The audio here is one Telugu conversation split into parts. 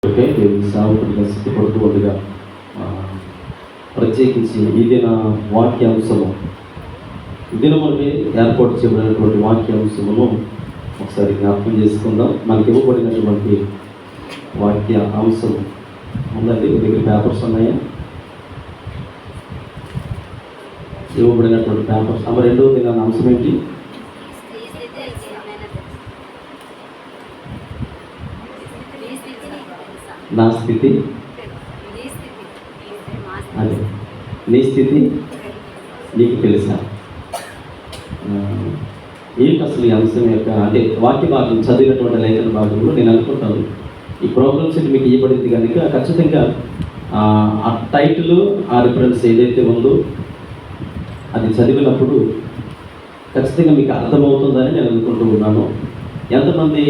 దేవుని సేవకుడిగా సిద్ధపడుతూ ఉండగా ప్రత్యేకించి ఇదిన వాక్యాంశము ఇదిన మనకి ఏర్పాటు చేయబడినటువంటి వాక్యాంశమును ఒకసారి జ్ఞాపకం చేసుకుందాం. మనకి ఇవ్వబడినటువంటి వాక్య అంశం ఉందండి. దగ్గర పేపర్స్ ఉన్నాయా? ఇవ్వబడినటువంటి పేపర్స్. అమ్మ రెండవ దిన అంశం ఏంటి? నా స్థితి, అదే నీ స్థితి నీకు తెలుసా? ఏంటి అసలు ఈ అంశం యొక్క అంటే వాక్య భాగం చదివినటువంటి లేఖన భాగంలో నేను అనుకుంటాను ఈ ప్రోగ్రామ్స్ మీకు ఇవ్వబడింది కనుక ఖచ్చితంగా ఆ టైటిల్ ఆ రిఫరెన్స్ ఏదైతే ఉందో అది చదివినప్పుడు ఖచ్చితంగా మీకు అర్థమవుతుందని నేను అనుకుంటూ ఉన్నాను. ఎంతమంది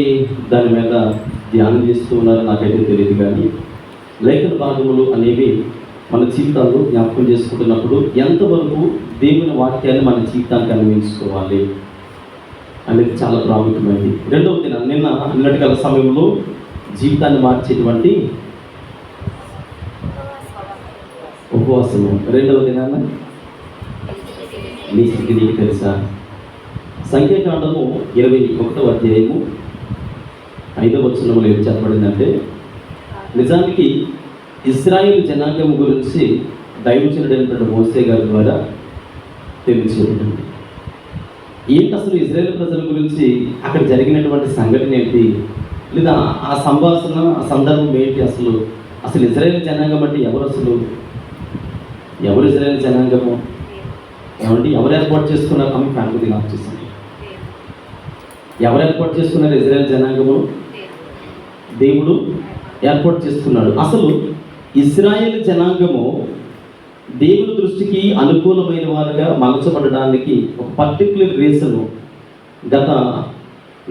దాని మీద ధ్యానం చేస్తూ ఉన్నారో నాకైతే తెలియదు, కానీ లేఖన భాగములు అనేవి మన జీవితాల్లో జ్ఞాపకం చేసుకుంటున్నప్పుడు ఎంతవరకు దేవుని వాక్యాన్ని మన జీవితానికి అన్వయించుకోవాలి అనేది చాలా ప్రాముఖ్యమైనది. రెండవ దినం నిన్నటి గల సమయంలో జీవితాన్ని మార్చేటువంటి ఉపవాసము. రెండవ దినాన నీ స్థితి నీకు తెలుసా? సంఖ్యాకాండము 21వ అధ్యాయము 5వ వచనంలో ఏం చెప్పబడిందంటే, నిజానికి ఇశ్రాయేలు జనాంగం గురించి దైవజనుడైనటువంటి మోసే గారి ద్వారా తెలియచేయబడింది. ఏంటి అసలు ఇశ్రాయేలు ప్రజల గురించి అక్కడ జరిగినటువంటి సంఘటన ఏంటి, లేదా ఆ సంభాషణ ఆ సందర్భం ఏంటి, అసలు ఇశ్రాయేలు జనాంగం అంటే ఎవరు ఇశ్రాయేలు జనాంగము ఏమంటే ఎవరు ఏర్పాటు చేసుకున్నారు? ఆమె ఫ్యామిలీ లాక్ చేశాను. ఎవరు ఏర్పాటు చేసుకున్నారు ఇశ్రాయేలు జనాంగము? దేవుడు ఏర్పాటు చేసుకున్నాడు. అసలు ఇశ్రాయేలు జనాంగము దేవుని దృష్టికి అనుకూలమైన వారుగా మలచబడడానికి ఒక పర్టిక్యులర్ రీజన్ గత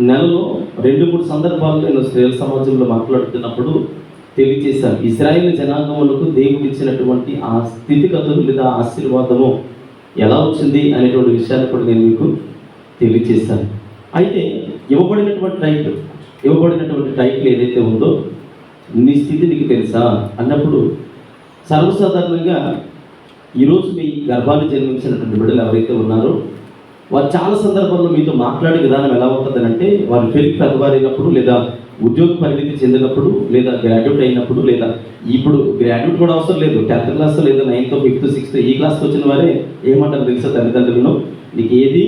నెలలో 2-3 సందర్భాల్లో నేను స్త్రీల సమాజంలో మాట్లాడుతున్నప్పుడు తెలియజేశాను. ఇశ్రాయేలు జనాంగములకు దేవుడు ఇచ్చినటువంటి ఆ స్థితిగతులు లేదా ఆశీర్వాదము ఎలా వచ్చింది అనేటువంటి విషయాన్ని కూడా నేను మీకు తెలియజేశాను. అయితే ఇవ్వబడినటువంటి టైటిల్ ఏదైతే ఉందో నీ స్థితి నీకు తెలుసా అన్నప్పుడు సర్వసాధారణంగా ఈరోజు మీ గర్భాన్ని జన్మించినటువంటి బిడ్డలు ఎవరైతే ఉన్నారో వారు చాలా సందర్భాల్లో మీతో మాట్లాడే విధానం ఎలా ఉంటుందనంటే, వారు పెరిగి పెద్దవారైనప్పుడు లేదా ఉద్యోగ పరిణితి చెందినప్పుడు లేదా గ్రాడ్యుయేట్ అయినప్పుడు, లేదా ఇప్పుడు గ్రాడ్యుయేట్ కూడా అవసరం లేదు, 10th క్లాస్ లేదా 9th 5th 6th ఈ క్లాస్కి వచ్చిన వారే ఏమంటారు తెలుసా? తల్లిదండ్రులను నీకు ఏది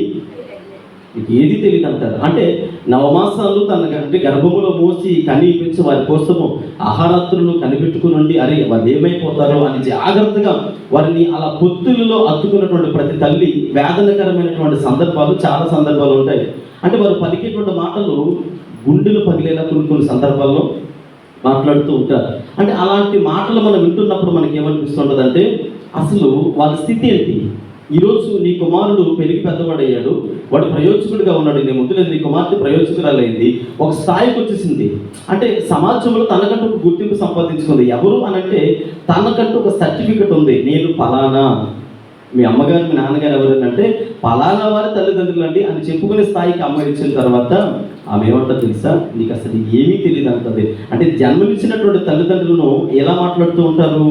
తెలియదు అంటారు. అంటే నవమాసాలు తన గర్భములో మోసి కనిపించి వారి కోసము ఆహారాత్రులను కనిపెట్టుకుని అరే వాళ్ళు ఏమైపోతారో అని జాగ్రత్తగా వారిని అలా పొత్తులలో అత్తుకున్నటువంటి ప్రతి తల్లి వేదనకరమైనటువంటి సందర్భాలు చాలా సందర్భాలు ఉంటాయి. అంటే వారు పలికేటువంటి మాటలు గుండెలు పగిలేలా కొన్ని సందర్భాల్లో మాట్లాడుతూ ఉంటారు. అంటే అలాంటి మాటలు మనం వింటున్నప్పుడు మనకి ఏమనిపిస్తుంటుందంటే, అసలు వాళ్ళ స్థితి ఏంటి? ఈరోజు నీ కుమారుడు పెరిగి పెద్దవాడయ్యాడు, వాడు ప్రయోజకుడిగా ఉన్నాడు, నీ ముందు లేదు నీ కుమార్తె ప్రయోజకురాలైంది, ఒక స్థాయికి వచ్చేసింది. అంటే సమాజంలో తనకంటూ ఒక గుర్తింపు సంపాదించుకుంది. ఎవరు అనంటే తనకంటూ ఒక సర్టిఫికెట్ ఉంది, నేను ఫలానా. మీ అమ్మగారు మీ నాన్నగారు ఎవరంటే ఫలానా వారి తల్లిదండ్రులు అండి అని చెప్పుకునే స్థాయికి అమ్మాయి ఇచ్చిన తర్వాత ఆమె ఏమంటారు తెలుసా? నీకు అసలు ఏమీ తెలియదు అంటుంది. అంటే జన్మనిచ్చినటువంటి తల్లిదండ్రులను ఎలా మాట్లాడుతూ ఉంటారు?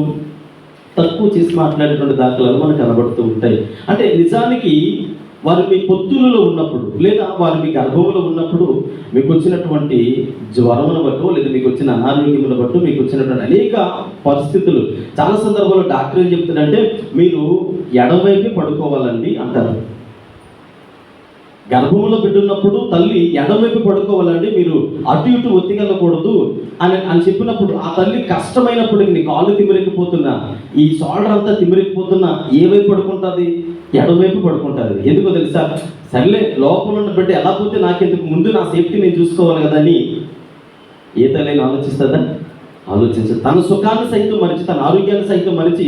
తక్కువ చేసి మాట్లాడేటువంటి దాఖలాలు మనకు కనబడుతూ ఉంటాయి. అంటే నిజానికి వారు మీ పొత్తులలో ఉన్నప్పుడు లేదా వారు మీ గర్భంలో ఉన్నప్పుడు మీకు వచ్చినటువంటి జ్వరమును బట్టో లేదా మీకు వచ్చిన అనారోగ్యమును బట్టో మీకు వచ్చినటువంటి అనేక పరిస్థితులు చాలా సందర్భాల్లో డాక్టర్ ఏం చెప్తాడంటే, మీరు ఎడమవైపే పడుకోవాలండి అంటారు. గర్భంలో బిడ్డున్నప్పుడు తల్లి ఎడమవైపు పడుకోవాలండి, మీరు అటు ఇటు ఒత్తికెళ్ళకూడదు అని చెప్పినప్పుడు ఆ తల్లి కష్టమైనప్పుడు నీ కాళ్ళు తిమిరెక్కిపోతున్నా, ఈ షోల్డర్ అంతా తిమిరెక్కిపోతున్నా ఏ వైపు పడుకుంటుంది? ఎడమవైపు పడుకుంటుంది. ఎందుకో తెలుసా? సర్లే లోపల ఉన్న బిడ్డ ఎలా పోతే నాకెందుకు, ముందు నా సేఫ్టీ నేను చూసుకోవాలి కదా అని ఏ తల్లి ఆలోచిస్తుందా? ఆలోచించదు. తన సుఖాన్ని సైతం మరిచి తన ఆరోగ్యాన్ని సైతం మరిచి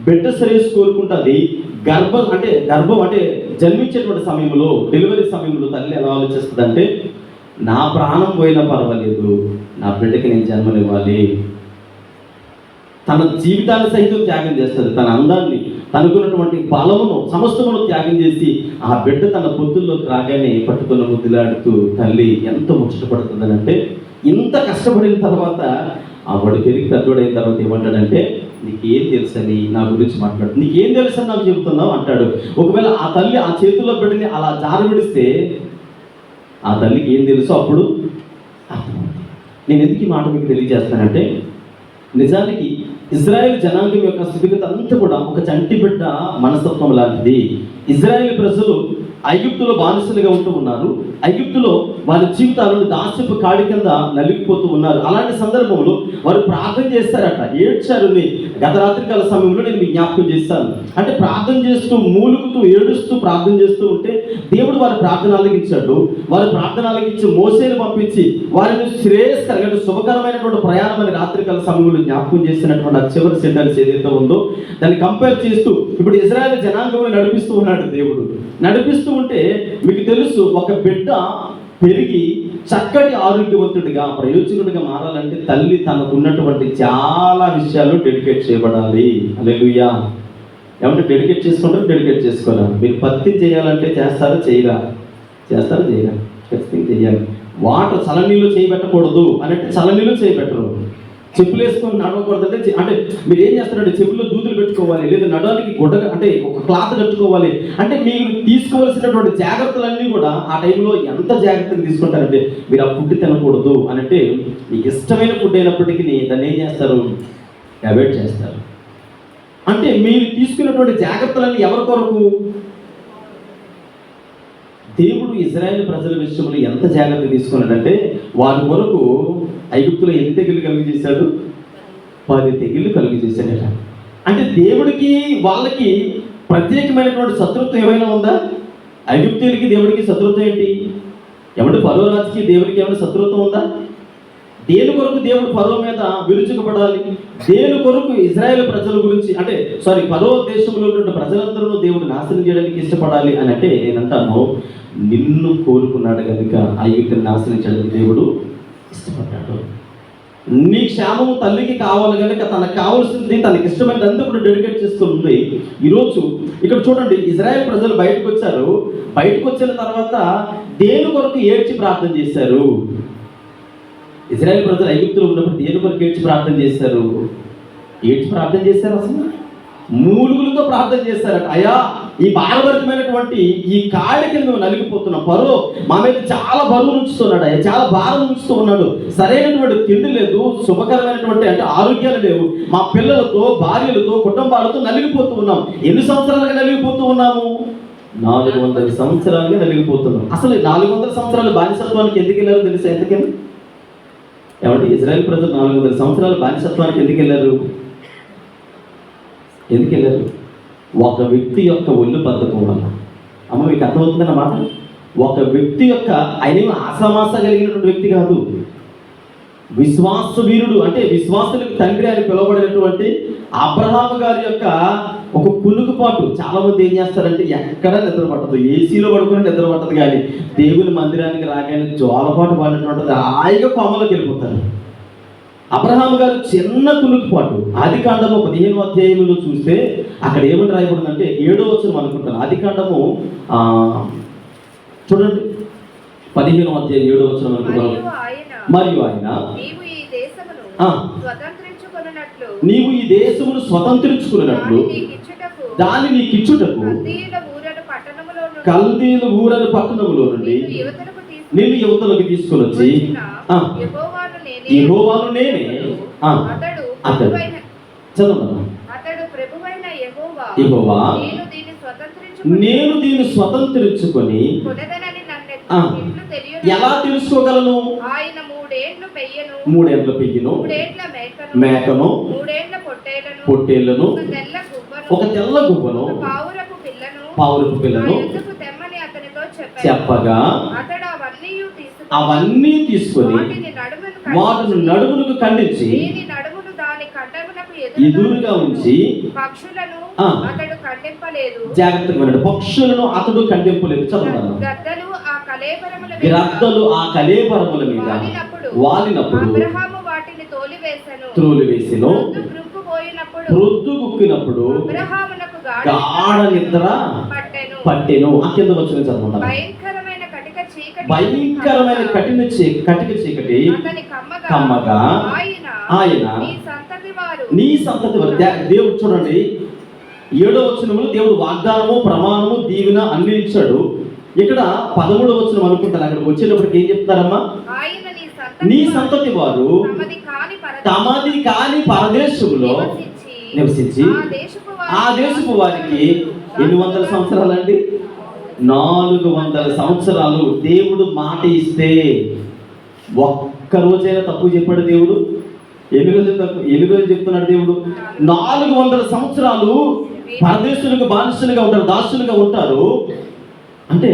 బిడ్డ శ్రేయస్సు కోరుకుంటుంది. గర్భం అంటే జన్మించేటువంటి సమయంలో, డెలివరీ సమయంలో తల్లి ఎలా ఆలోచిస్తుంది అంటే, నా ప్రాణం పోయినా పర్వాలేదు, నా బిడ్డకి నేను జన్మనివ్వాలి. తన జీవితాన్ని సైతం త్యాగం చేస్తుంది. తన అందాన్ని, తనకున్నటువంటి బలమును సమస్తమును త్యాగం చేసి ఆ బిడ్డ తన పొత్తుల్లోకి రాగానే పట్టుకున్న ముద్దులాడుతూ తల్లి ఎంత ముచ్చటపడుతుందనంటే, ఇంత కష్టపడిన తర్వాత వాడు పెరిగి పెద్దోడైన తర్వాత ఏమంటాడంటే, నీకేం తెలుసని నా గురించి మాట్లాడు, నీకేం తెలుసని నాకు చెబుతున్నావు అంటాడు. ఒకవేళ ఆ తల్లి ఆ చేతుల్లో బిడ్డని అలా జారవిడిస్తే ఆ తల్లికి ఏం తెలుసో అప్పుడు అర్థమవుతుంది. నేను ఎందుకు ఈ మాట మీకు తెలియజేస్తానంటే, నిజానికి ఇజ్రాయెల్ జనాంగం యొక్క స్థితిగతి అంతా కూడా ఒక చంటి బిడ్డ మనస్తత్వం లాంటిది. ఇజ్రాయెల్ ప్రజలు ఐగుప్తులో బానిసలుగా ఉంటూ ఉన్నారు. ఐగుప్తులో వారి జీవితాలను దాస్యపు కాడి కింద నలిగిపోతూ ఉన్నారు. అలాంటి సందర్భంలో వారు ప్రార్థన చేస్తారట, ఏడ్చారు. గత రాత్రికాల సమయంలో నేను మీకు జ్ఞాపకం చేస్తాను. అంటే ప్రార్థన చేస్తూ మూలుగుతూ ఏడుస్తూ ప్రార్థన చేస్తూ ఉంటే దేవుడు వారి ప్రార్థన ఆలకించాడు. వారి ప్రార్థన ఆలకించి మోసేను పంపించి వారిని శ్రేయస్కరంగా శుభకరమైనటువంటి ప్రయాణం అని రాత్రికాల సమయంలో జ్ఞాపకం చేసినటువంటి ఆ చివరి సెంటెన్స్ ఏదైతే ఉందో దాన్ని కంపేర్ చేస్తూ ఇప్పుడు ఇజ్రాయెల్ జనాంగం నడిపిస్తూ ఉన్నాడు దేవుడు. నడిపిస్తూ ఉంటే మీకు తెలుసు, ఒక బిడ్డ పెరిగి చక్కటి ఆరోగ్యవంతుడిగా ప్రయోజకుడిగా మారాలంటే తల్లి తనకు ఉన్నటువంటి చాలా విషయాలు డెడికేట్ చేయబడాలి. హల్లెలూయా. ఏమంటే డెడికేట్ చేసుకుంటారు, డెడికేట్ చేసుకోవాలి. మీరు పత్తి చేయాలంటే చేస్తారా చేయరా? చేస్తారా చేయరా? ఖచ్చితంగా చేయాలి. వాటర్ చలనీళ్ళు చేయబెట్టకూడదు అంటే చలనీళ్ళు చేయబెట్టరు. చెప్పులు వేసుకొని నడవకూడదు అంటే మీరు ఏం చేస్తారంటే చెప్పుల్లో దూదులు పెట్టుకోవాలి, లేదా నడవడానికి గుడ్డ అంటే ఒక క్లాత్ కట్టుకోవాలి. అంటే మీరు తీసుకోవాల్సినటువంటి జాగ్రత్తలన్నీ కూడా ఆ టైంలో ఎంత జాగ్రత్తగా తీసుకుంటారంటే మీరు ఆ ఫుడ్ తినకూడదు అని అంటే మీకు ఇష్టమైన ఫుడ్ అయినప్పటికీ దాన్ని ఏం చేస్తారు? అవాయిడ్ చేస్తారు. అంటే మీరు తీసుకున్నటువంటి జాగ్రత్తలన్నీ ఎవరి కొరకు? దేవుడు ఇజ్రాయెల్ ప్రజల విషయంలో ఎంత జాగ్రత్త తీసుకున్నాడంటే వారి కొరకు ఐగుప్తులో ఎన్ని తెగులు కలుగు చేశాడు? 10 తెగుళ్ళు కలుగు చేశాడట. అంటే దేవుడికి వాళ్ళకి ప్రత్యేకమైనటువంటి శత్రుత్వం ఏమైనా ఉందా? ఐగుప్తులకి దేవుడికి శత్రుత్వం ఏంటి? ఏమంటే ఫరో రాజుకి దేవుడికి ఏమైనా శత్రుత్వం ఉందా? దేని కొరకు దేవుడు ఫరో మీద విరుచుకుపడాలి? దేని కొరకు ఇజ్రాయెల్ ప్రజల గురించి అంటే ఫరో దేశంలో ఉన్న ప్రజలందరూ దేవుడు నాశనం చేయడానికి ఇష్టపడాలి అని అంటే నేనంటాను, నిన్ను కోరుకున్నాడు కనుక ఐగుప్తుని నాశనం చేయడానికి దేవుడు ఇష్టపడ్డాడు. నీ క్షేమము తల్లికి కావాలి కనుక తనకు కావాల్సింది తనకి ఇష్టమైనది కూడా డెడికేట్ చేస్తుంది. ఈరోజు ఇక్కడ చూడండి, ఇజ్రాయెల్ ప్రజలు బయటకు వచ్చారు. బయటకు వచ్చిన తర్వాత దేని కొరకు ఏడ్చి ప్రార్థన చేశారు? ఇజ్రాయెల్ ప్రజలు ఐగుప్తులో ఉన్నప్పుడు దేని కొరకు ఏడ్చి ప్రార్థన చేశారు? ఏడ్చి ప్రార్థన చేశారు అసలు మూలుగులతో ప్రార్థన చేశారట. అయ్యా, ఈ భారభరితమైనటువంటి ఈ కాడి కింద మేము నలిగిపోతున్నాం. ఫరో మా మీద చాలా బరువు ఉంచుతున్నాడు, అయ్యా చాలా భారం ఉంచుతూ ఉన్నాడు. సరైనటువంటి తిండి లేదు, శుభకరమైనటువంటి అంటే ఆరోగ్యాలు లేవు. మా పిల్లలతో భార్యలతో కుటుంబాలతో నలిగిపోతూ ఉన్నాం. ఎన్ని సంవత్సరాలుగా నలిగిపోతూ ఉన్నాము? 400 సంవత్సరాలుగా నలిగిపోతున్నాం. అసలు 400 సంవత్సరాలు బానిసత్వానికి ఎందుకు వెళ్ళారో తెలుసా? ఎందుకని? ఏమంటే ఇజ్రాయెల్ ప్రజలు 400 సంవత్సరాలు బానిసత్వానికి ఎందుకు వెళ్ళారు? ఎందుకు వెళ్ళారు? ఒక వ్యక్తి యొక్క ఒళ్ళు బద్ధకం వల్ల. అమ్మ మీకు అర్థమవుతుందన్నమాట. ఒక వ్యక్తి యొక్క ఆయన ఆశామాస కలిగినటువంటి వ్యక్తి కాదు, విశ్వాస వీరుడు అంటే విశ్వాసులకు తండ్రి అని పిలువబడినటువంటి అబ్రహాము గారి యొక్క ఒక కునుకుపాటు. చాలా మంది ఏం చేస్తారంటే ఎక్కడ నిద్ర పట్టదు, ఏసీలో పడుకుని నిద్ర పట్టదు, కానీ దేవుని మందిరానికి రాగానే జోలపాటు పడినటువంటిది హాయిగా కోమలోకి వెళ్ళిపోతారు. అబ్రహాము గారు చిన్న కునుకుపాటు. ఆదికాండము 15వ అధ్యాయంలో చూస్తే అక్కడ ఏమని రాయబడిందంటే 7వ వచనం అనుకుంటాను. ఆదికాండము చూడండి 15వ అధ్యాయం 7వ వచనం అనుకుంటాను. మరియు ఆయన నీవు ఈ దేశమును స్వతంత్రించుకున్నట్లు దాన్ని నీకిచ్చుటకు కల్దీల ఊరను పట్టణములో నుండి నిన్ను యువతలకు తీసుకుని వచ్చి యెహోవాను నేనే అతడు చదవండి. యెహోవా నేను దీన్ని స్వతంత్రించుకొని ఎలా తెలుసుకోగలను? 3 ఏండ్ల పెయ్యను, మేకను, పొట్టేళ్లను, ఒక తెల్ల గువ్వను, పావురపు పిల్లను చెప్పగా అవన్నీ తీసుకొని వాటిని నడుమునకు ఖండించి ఎదురుగా ఉంచి జాగ్రత్తగా వినండి. పక్షులను అతడు ఖండింపలేదు. చదవను. గ్రద్దలు ఆ కళేబరముల మీద వాలినప్పుడు త్రోలివేసెను. ప్రొద్దుగుక్కినప్పుడు గాఢ నిద్ర పట్టెను. ఆ కింద వచ్చిన చదవను. భయంకరమైన కటిక చీకటి కమ్మగా ఆయన నీ సంతతి వారు. దేవుడు చూడండి 7వ వచనంలో దేవుడు వాగ్దానము, ప్రమాణము, దీవెన అన్ని ఇచ్చాడు. ఇక్కడ 13వ వచనం అనుకుంటాను. అక్కడికి వచ్చేటప్పటికి ఏం చెప్తారమ్మా? నీ సంతతి వారు తమది కాని పరదేశములో నివసించి ఆ దేశపు వారికి ఎన్ని వందల సంవత్సరాలండి? 400 సంవత్సరాలు. దేవుడు మాట ఇస్తే ఒక్క రోజైనా తప్పు చెప్పాడు దేవుడు? ఎన్ని రోజులు చెప్తున్నాడు దేవుడు? 400 సంవత్సరాలు పరదేశులుగా, బానిసలుగా ఉంటారు, దాసులుగా ఉంటారు. అంటే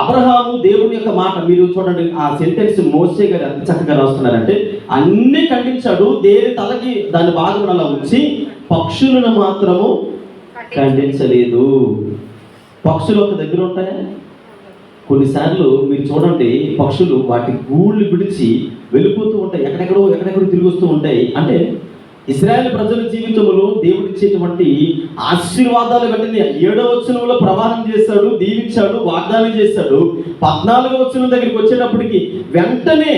అబ్రహాము దేవుని యొక్క మాట, మీరు చూడండి ఆ సెంటెన్స్ మోసే గారు ఎంత చక్కగా రాస్తున్నారంటే, అన్ని ఖండించాడు, దేని తలకి దాని భాగం అలా ఉంచి పక్షులను మాత్రము ఖండించలేదు. పక్షులు ఒక దగ్గర ఉంటాయా? కొన్నిసార్లు మీరు చూడండి, పక్షులు వాటి గూళ్ళు విడిచి వెళ్ళిపోతూ ఉంటాయి, ఎక్కడెక్కడో తిరిగి వస్తూ ఉంటాయి. అంటే ఇశ్రాయేల్ ప్రజల జీవితంలో దేవుడు ఇచ్చేటువంటి ఆశీర్వాదాలు వెంటనే 7వ వచనంలో ప్రమాణం చేశాడు, దీవించాడు, వాగ్దానం చేశాడు. 14వ వచనం దగ్గరికి వచ్చేటప్పటికి వెంటనే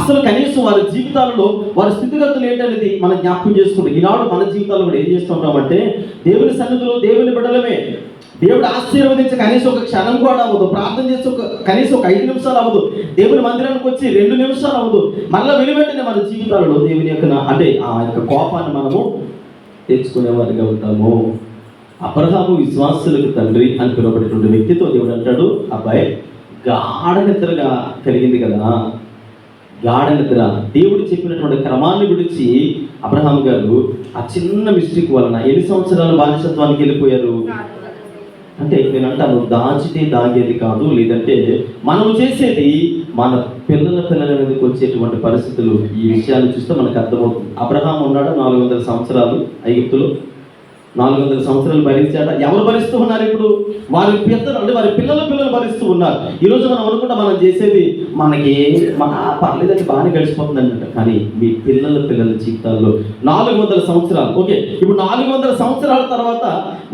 అసలు కనీసం వారి జీవితాలలో వారి స్థితిగతులు ఏంటనేది మనం జ్ఞాపకం చేసుకుంటాం. ఈనాడు మన జీవితాల్లో కూడా ఏం చేస్తుంటామంటే, దేవుని సన్నిధిలో దేవుని బిడ్డలమే, దేవుడు ఆశీర్వదించి కనీసం ఒక క్షణం కూడా అవ్వదు, ప్రార్థన చేసి కనీసం ఒక 5 నిమిషాలు అవ్వదు, దేవుని మందిరానికి వచ్చి 2 నిమిషాలు అవ్వదు, మళ్ళీ వెనువెంటనే మన జీవితాలలో దేవుని యొక్క అంటే ఆ యొక్క కోపాన్ని మనము తెచ్చుకునేవారిగా ఉంటాము. అబ్రహాము విశ్వాసులకు తండ్రి అని పిలువబడేటువంటి వ్యక్తితో దేవుడు అంటాడు, అబ్బాయి గాఢ నిద్రగా కలిగింది కదా, గాఢ నిద్ర. దేవుడు చెప్పినటువంటి క్రమాన్ని విడిచి అబ్రహాం గారు ఆ చిన్న మిస్టేక్ వలన ఎన్ని సంవత్సరాలు బానిసత్వానికి వెళ్ళిపోయారు అంటే, నేను అంటాను, దాచితే దాగేది కాదు, లేదంటే మనం చేసేది మన పిల్లల మీదకి వచ్చేటువంటి పరిస్థితులు. ఈ విషయాన్ని చూస్తే మనకు అర్థమవుతుంది. అబ్రహాం ఉన్నాడు 400 సంవత్సరాలు ఐగుప్తులో, 400 సంవత్సరాలు భరించాడు. ఎవరు భరిస్తూ ఉన్నారు ఇప్పుడు? వారి పెద్దలు, అంటే వారి పిల్లలు భరిస్తూ ఉన్నారు. ఈరోజు మనం అనుకుంటా మనం చేసేది మనకి పర్లేదంటే బాగానే గడిచిపోతుంది అన్నట్టు. కానీ మీ పిల్లల జీవితాల్లో 400 సంవత్సరాలు. ఓకే, ఇప్పుడు 400 సంవత్సరాల తర్వాత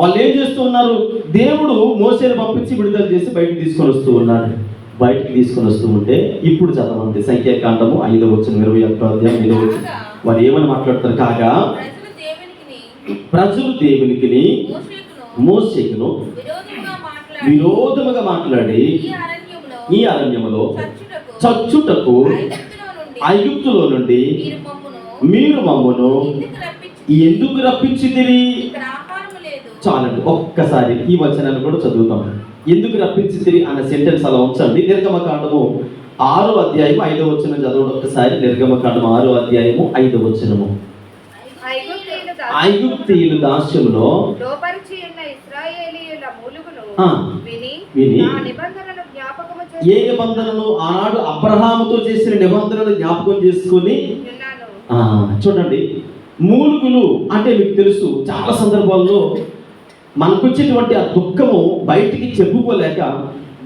వాళ్ళు ఏం చేస్తూ ఉన్నారు? దేవుడు మోసేని పంపించి విడుదల చేసి బయటకు తీసుకొని వస్తూ ఉన్నాడు. బయటకు తీసుకొని వస్తూ ఉంటే ఇప్పుడు చదవండి, సంఖ్యాకాండము 5వ వచనం, 21వ అధ్యాయం 5వ వచనం. వారు ఏమని మాట్లాడతారు? కాగా ప్రజలు దేవునికి మోషేకును విరోధముగా మాట్లాడి ఈ అరణ్యములో చచ్చుటకు ఐగుప్తులో నుండి మీరు మమ్మును ఎందుకు రప్పించితిరి? చాలండి, ఒక్కసారి ఈ వచనాన్ని కూడా చదువుతాం. ఎందుకు రప్పించితిరి అన్న సెంటెన్స్ అలా ఉంచండి. నిర్గమకాండము 6వ అధ్యాయం 5వ వచనం చదవండి ఒక్కసారి. నిర్గమకాండము 6వ అధ్యాయము 5వ వచనము. ఐగుప్తీయులు దాస్యములో విని ఏ నిబంధనను ఆనాడు అబ్రహాముతో చేసిన నిబంధనను జ్ఞాపకం చేసుకుని, చూడండి, మూలుగులు అంటే మీకు తెలుసు, చాలా సందర్భాల్లో మనకు వచ్చేటువంటి ఆ దుఃఖము బయటికి చెప్పుకోలేక,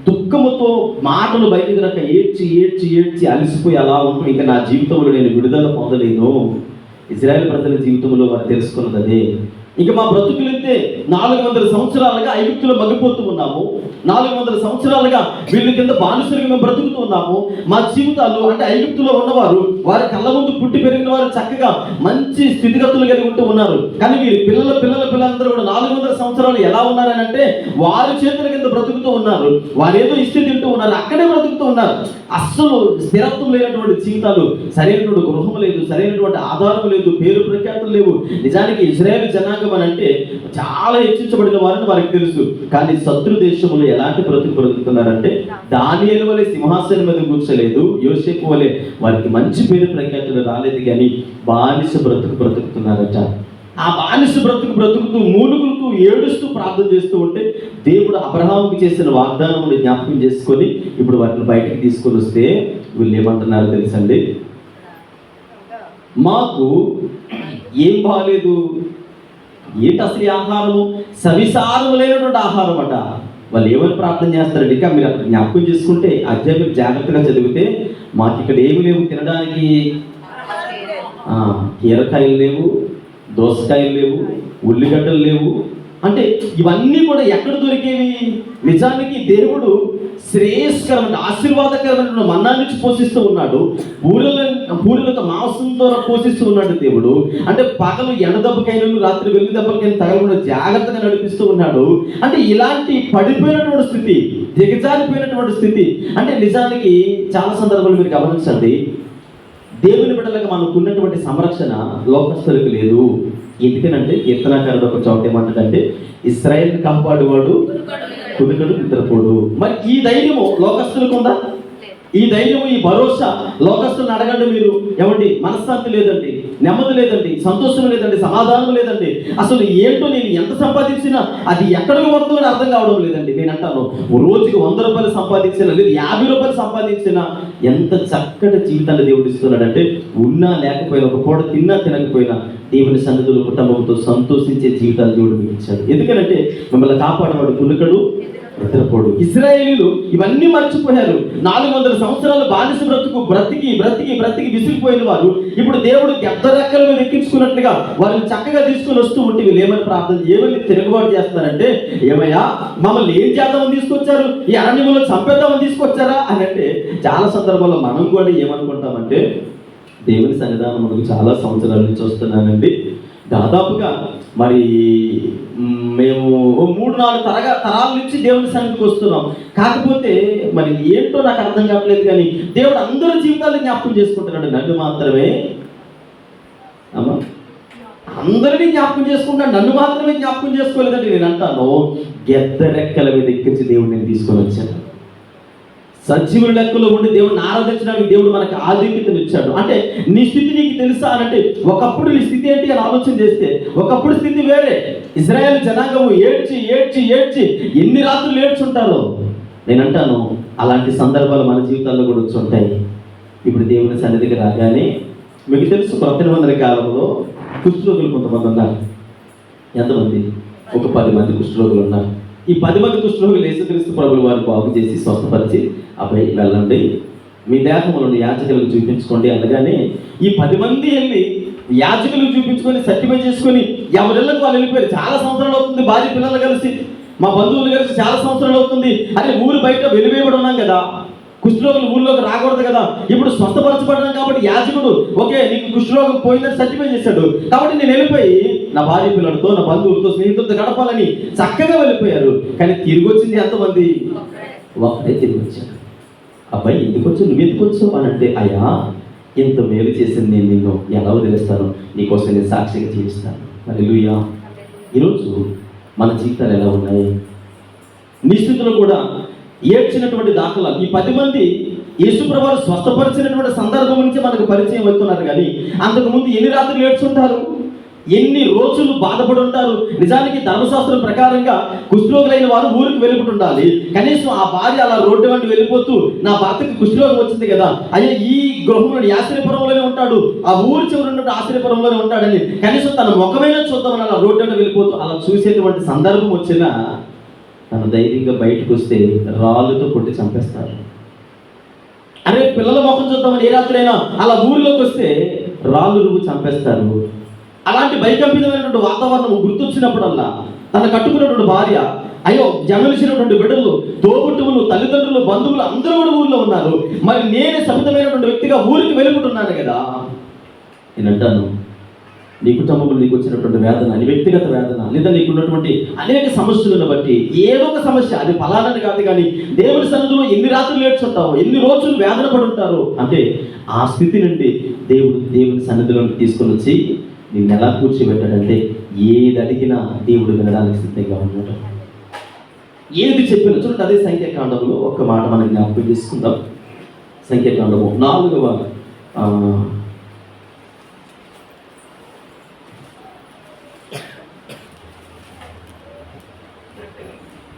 దుఃఖముతో మాటలు బయటికి రాక ఏడ్చి అలసిపోయి అలా ఉంటుంది. ఇంకా నా జీవితంలో నేను విడుదల పొందలేను. ఇజ్రాయెల్ ప్రజల జీవితంలో వారు తెలుసుకున్నది అదే. ఇక మా బ్రతుకులైతే 400 సంవత్సరాలుగా ఐగుప్తులో మగ్గిపోతూ ఉన్నాము, 400 సంవత్సరాలుగా వీళ్ళ కింద బానిసలుగా మేము బ్రతుకుతూ ఉన్నాము. మా జీవితాలు అంటే ఐగుప్తులో ఉన్నవారు, వారి కళ్ళ ముందు పుట్టి పెరిగిన వారు చక్కగా మంచి స్థితిగతులు కలిగి ఉంటూ ఉన్నారు. కానీ వీరి పిల్లలందరూ కూడా 400 సంవత్సరాలు ఎలా ఉన్నారని అంటే, వారి చేతుల కింద బ్రతుకుతూ ఉన్నారు, వారేదో ఇష్టి తింటూ ఉన్నారు, అక్కడే బ్రతుకుతూ ఉన్నారు. అస్సలు స్థిరత్వం లేనటువంటి జీవితాలు, సరైనటువంటి గృహం లేదు, సరైనటువంటి ఆధారం లేదు, పేరు ప్రఖ్యాతులు లేవు. నిజానికి ఇజ్రాయేల్ జనాంగం అని అంటే చాలా హెచ్చించబడిన వారిని వారికి తెలుసు. కానీ శత్రు దేశంలో ఎలాంటి బ్రతుకుతున్నారంటే, దానియేలు వలె సింహాసనం మీద కూర్చోలేదు, యోసేపు వలె వారికి మంచి పేరు ప్రఖ్యాతులు రాలేదు, కానీ బానిస బ్రతుకుతున్నారట. ఆ బానిస బ్రతుకుతూ మూలుగుతూ ఏడుస్తూ ప్రార్థన చేస్తూ ఉంటే, దేవుడు అబ్రహాముకి చేసిన వాగ్దానముని జ్ఞాపకం చేసుకొని ఇప్పుడు వాటిని బయటికి తీసుకొని వస్తే వీళ్ళు ఏమంటున్నారు తెలుసండి? మాకు ఏం బాగాలేదు. ఏంటి అసలు ఈ ఆహారము? సవిసారము లేనటువంటి ఆహారం అట. వాళ్ళు ఏమని ప్రార్థన చేస్తారండి? ఇంకా మీరు అక్కడ జ్ఞాపకం చేసుకుంటే అధ్యాయం జాగ్రత్తగా చదివితే, మాకు ఇక్కడ ఏమి లేవు తినడానికి. కీరకాయలు లేవు, దోసకాయలు లేవు, ఉల్లిగడ్డలు లేవు. అంటే ఇవన్నీ కూడా ఎక్కడ దొరికేవి? నిజానికి దేవుడు శ్రేయస్కరమైన ఆశీర్వాదకరమైన మన్నా నుంచి పోషిస్తూ ఉన్నాడు. పూరులకు మాంసం ద్వారా పోషిస్తూ ఉన్నాడు దేవుడు. అంటే పగలు ఎండదెబ్బకైనా రాత్రి వెలుగు దెబ్బలకైనా తగలకుండా జాగ్రత్తగా నడిపిస్తూ ఉన్నాడు. అంటే ఇలాంటి పడిపోయినటువంటి స్థితి, దిగజారిపోయినటువంటి స్థితి, అంటే నిజానికి చాలా సందర్భాలు మీరు గమనించండి, దేవుని బిడ్డలకు మనకు ఉన్నటువంటి సంరక్షణ లోకస్తులకు లేదు. ఎందుకనంటే కీర్తనాకారుడు ఒక చోట ఏమంటాడంటే, ఇశ్రాయేల్ కాపాడువాడు కుదుకడు నిద్రపోడు. మరి ఈ ధైర్యము లోకస్తులకు ఉందా? ఈ ధైర్యము, ఈ భరోసా లోకస్తులను అడగండి మీరు. ఏమండి, మనశ్శాంతి లేదండి, నెమ్మది లేదండి, సంతోషం లేదండి, సమాధానం లేదండి, అసలు ఏంటో నేను ఎంత సంపాదించినా అది ఎక్కడికి వస్తుందో అర్థం కావడం లేదండి. నేను అంటాను, రోజుకి 100 రూపాయలు సంపాదించినా లేదు 50 రూపాయలు సంపాదించినా ఎంత చక్కటి జీవితాన్ని దేవుడు ఇస్తున్నాడంటే, ఉన్నా లేకపోయినా, ఒక పూట తిన్నా తినకపోయినా దేవుని సన్నిధిలో కుటుంబంతో సంతోషించే జీవితాలు దేవుడు మీకు ఇచ్చాడు. ఎందుకంటే మిమ్మల్ని కాపాడేవాడు కునుకడు నిద్రపోడు. ఇశ్రాయేలీలు ఇవన్నీ మర్చిపోయారు. 400 సంవత్సరాలు బానిస బ్రతికి విసిగిపోయిన వారు ఇప్పుడు దేవుడు గెద్దరెక్కల మీద ఎక్కించుకున్నట్లుగా వారిని చక్కగా తీసుకుని వస్తూ ఉంటే వీళ్ళు ఏమని ప్రార్థన, ఏమని తిరుగుబాటు చేస్తారంటే, ఏమయ్యా మమ్మల్ని ఏం చేద్దామని తీసుకొచ్చారు, ఈ అరణ్యంలో చంపేద్దామని తీసుకొచ్చారా అని. అంటే చాలా సందర్భాల్లో మనం కూడా ఏమనుకుంటామంటే, దేవుని సన్నిధానం మనకు చాలా సంవత్సరాల నుంచి వస్తున్నానండి, దాదాపుగా మరి మేము 3-4 తరాల నుంచి దేవుని సన్నిధికి వస్తున్నాం, కాకపోతే మరి ఏంటో నాకు అర్థం కావట్లేదు, కానీ దేవుడు అందరి జీవితాలను జ్ఞాపకం చేసుకుంటున్నాడు, నన్ను మాత్రమే అమ్మా అందరినీ జ్ఞాపకం చేసుకుంటాడు, నన్ను మాత్రమే జ్ఞాపకం చేసుకోలేదండి. నేను అంటాను, గెద్దరెక్కల మీద ఎక్కించి దేవుడు నేను తీసుకొని వచ్చాను. సజీవుల లెక్కలో ఉండి దేవుడిని ఆరాధించడానికి దేవుడు మనకి ఆధిక్యతను ఇచ్చాడు. అంటే నీ స్థితి నీకు తెలుసా అంటే, ఒకప్పుడు నీ స్థితి ఏంటి అని ఆలోచన చేస్తే ఒకప్పుడు స్థితి వేరే. ఇశ్రాయేల్ జనాంగము ఏడ్చి ఎన్ని రాత్రులు ఏడ్చుంటారో. నేను అంటాను, అలాంటి సందర్భాలు మన జీవితాల్లో కూడా వచ్చి ఉంటాయి. ఇప్పుడు దేవుని సన్నిధికి రాగానే మీకు తెలుసు, కొత్త నిబంధన కాలంలో కుష్ఠరోగులు కొంతమంది ఉన్నారు. ఎంతమంది? ఒక 10 మంది కుష్ఠరోగులు ఉన్నారు. ఈ 10 మంది కుష్ఠరోగులు యేసుక్రీస్తు ప్రభువుల వారు బాగు చేసి స్వస్థపరిచి, అబ్బాయి వెళ్ళండి, మీ దేహములను యాజకులకు చూపించుకోండి అనగానే ఈ 10 మంది వెళ్ళి యాజకులకు చూపించుకొని సర్టిఫై చేసుకొని ఎవరిళ్ళకు వాళ్ళు వెళ్ళిపోయారు. చాలా సంవత్సరాలు అవుతుంది, భార్య పిల్లలు కలిసి, మా బంధువులు కలిసి చాలా సంవత్సరాలు అవుతుంది. అదే ఊరు బయట వెలివేయబడి ఉన్నాం కదా, కుష్ఠరోగులు ఊళ్ళోకి రాకూడదు కదా. ఇప్పుడు స్వస్థపరచబడ్డాం కాబట్టి యాజకుడు ఓకే నీకు కుష్ఠరోగం పోయిందని సర్టిఫై చేశాడు, కాబట్టి నేను వెళ్ళిపోయి నా భార్య పిల్లలతో, నా బంధువులతో, స్నేహితులతో గడపాలని చక్కగా వెళ్ళిపోయారు. కానీ తిరిగి వచ్చింది ఎంతమంది? ఒక్కడే తిరిగి వచ్చాడు. అబ్బాయి ఎందుకు వచ్చావు, నువ్వు ఎందుకు వచ్చావు అని అంటే, అయ్యా ఇంత మేలు చేసింది నేను నిన్ను ఎలా వదిలేస్తాను, నీకోసం నేను సాక్షిగా జీవిస్తాను. హల్లెలూయా. ఈరోజు మన జీవితాలు ఎలా ఉన్నాయి? నీ స్థితిలో కూడా ఏడ్చినటువంటి దాఖలా ఈ 10 మంది యేసుప్రభువు స్వస్థపరిచినటువంటి సందర్భం నుంచి మనకు పరిచయం అవుతున్నారు. కానీ అంతకుముందు ఎన్ని రాత్రులు ఏడ్చుంటారు, ఎన్ని రోజులు బాధపడి ఉంటారు. నిజానికి ధర్మశాస్త్రం ప్రకారంగా కుష్ఠరోగులైన వారు ఊరికి వెళ్ళిపోతు ఉండాలి. కనీసం ఆ భార్య అలా రోడ్డు వంటి వెళ్ళిపోతూ, నా భర్తకి కుష్ఠరోగం వచ్చింది కదా, అయ్యా ఈ గృహంలో ఆశ్రయపురంలోనే ఉంటాడు, ఆ ఊరి చివరి ఉన్నట్టు ఆశ్రయపురంలోనే ఉంటాడని కనీసం తన ముఖమైనా చూద్దామని అలా రోడ్డు వంటి వెళ్ళిపోతూ అలా చూసేటువంటి సందర్భం వచ్చినా తన ధైర్యంగా బయటకు వస్తే రాళ్ళతో కొట్టి చంపేస్తారు. అరే పిల్లల ముఖం చూద్దామని ఏ రాత్రైనా అలా ఊరిలోకి వస్తే రాళ్ళు రువ్వు చంపేస్తారు. అలాంటి భయకంపితమైనటువంటి వాతావరణం గుర్తొచ్చినప్పుడల్లా తన కట్టుకున్నటువంటి భార్య, అయ్యో జన్మనిచ్చినటువంటి బిడ్డలు, తోబుట్టువులు, తల్లిదండ్రులు, బంధువులు అందరూ కూడా ఊళ్ళో ఉన్నారు, మరి నేనే సమితమైనటువంటి వ్యక్తిగా ఊరికి వెళ్ళిపోతున్నాను కదా. నేను అంటాను, నీ కుటుంబంలో నీకు వచ్చినటువంటి వేదన, నీ వ్యక్తిగత వేదన, లేదా నీకున్నటువంటి అనేక సమస్యలను బట్టి ఏదో ఒక సమస్య, అది ఫలానని కాదు, కానీ దేవుడి సన్నిధిలో ఎన్ని రాత్రులు ఏడ్చుంటావు, ఎన్ని రోజులు వేదన పడి ఉంటారు అంటే, ఆ స్థితి నుండి దేవుని సన్నిధిలో తీసుకొని వచ్చి నిన్ను ఎలా కూర్చోబెట్టాడంటే, ఏది అడిగినా దేవుడు వినడానికి సిద్ధంగా ఉన్నాడు. ఏది చెప్పిన చూడండి, అదే సంఖ్యాకాండంలో ఒక మాట మనం జ్ఞాపకం చేసుకుందాం. సంఖ్యాకాండము 4వ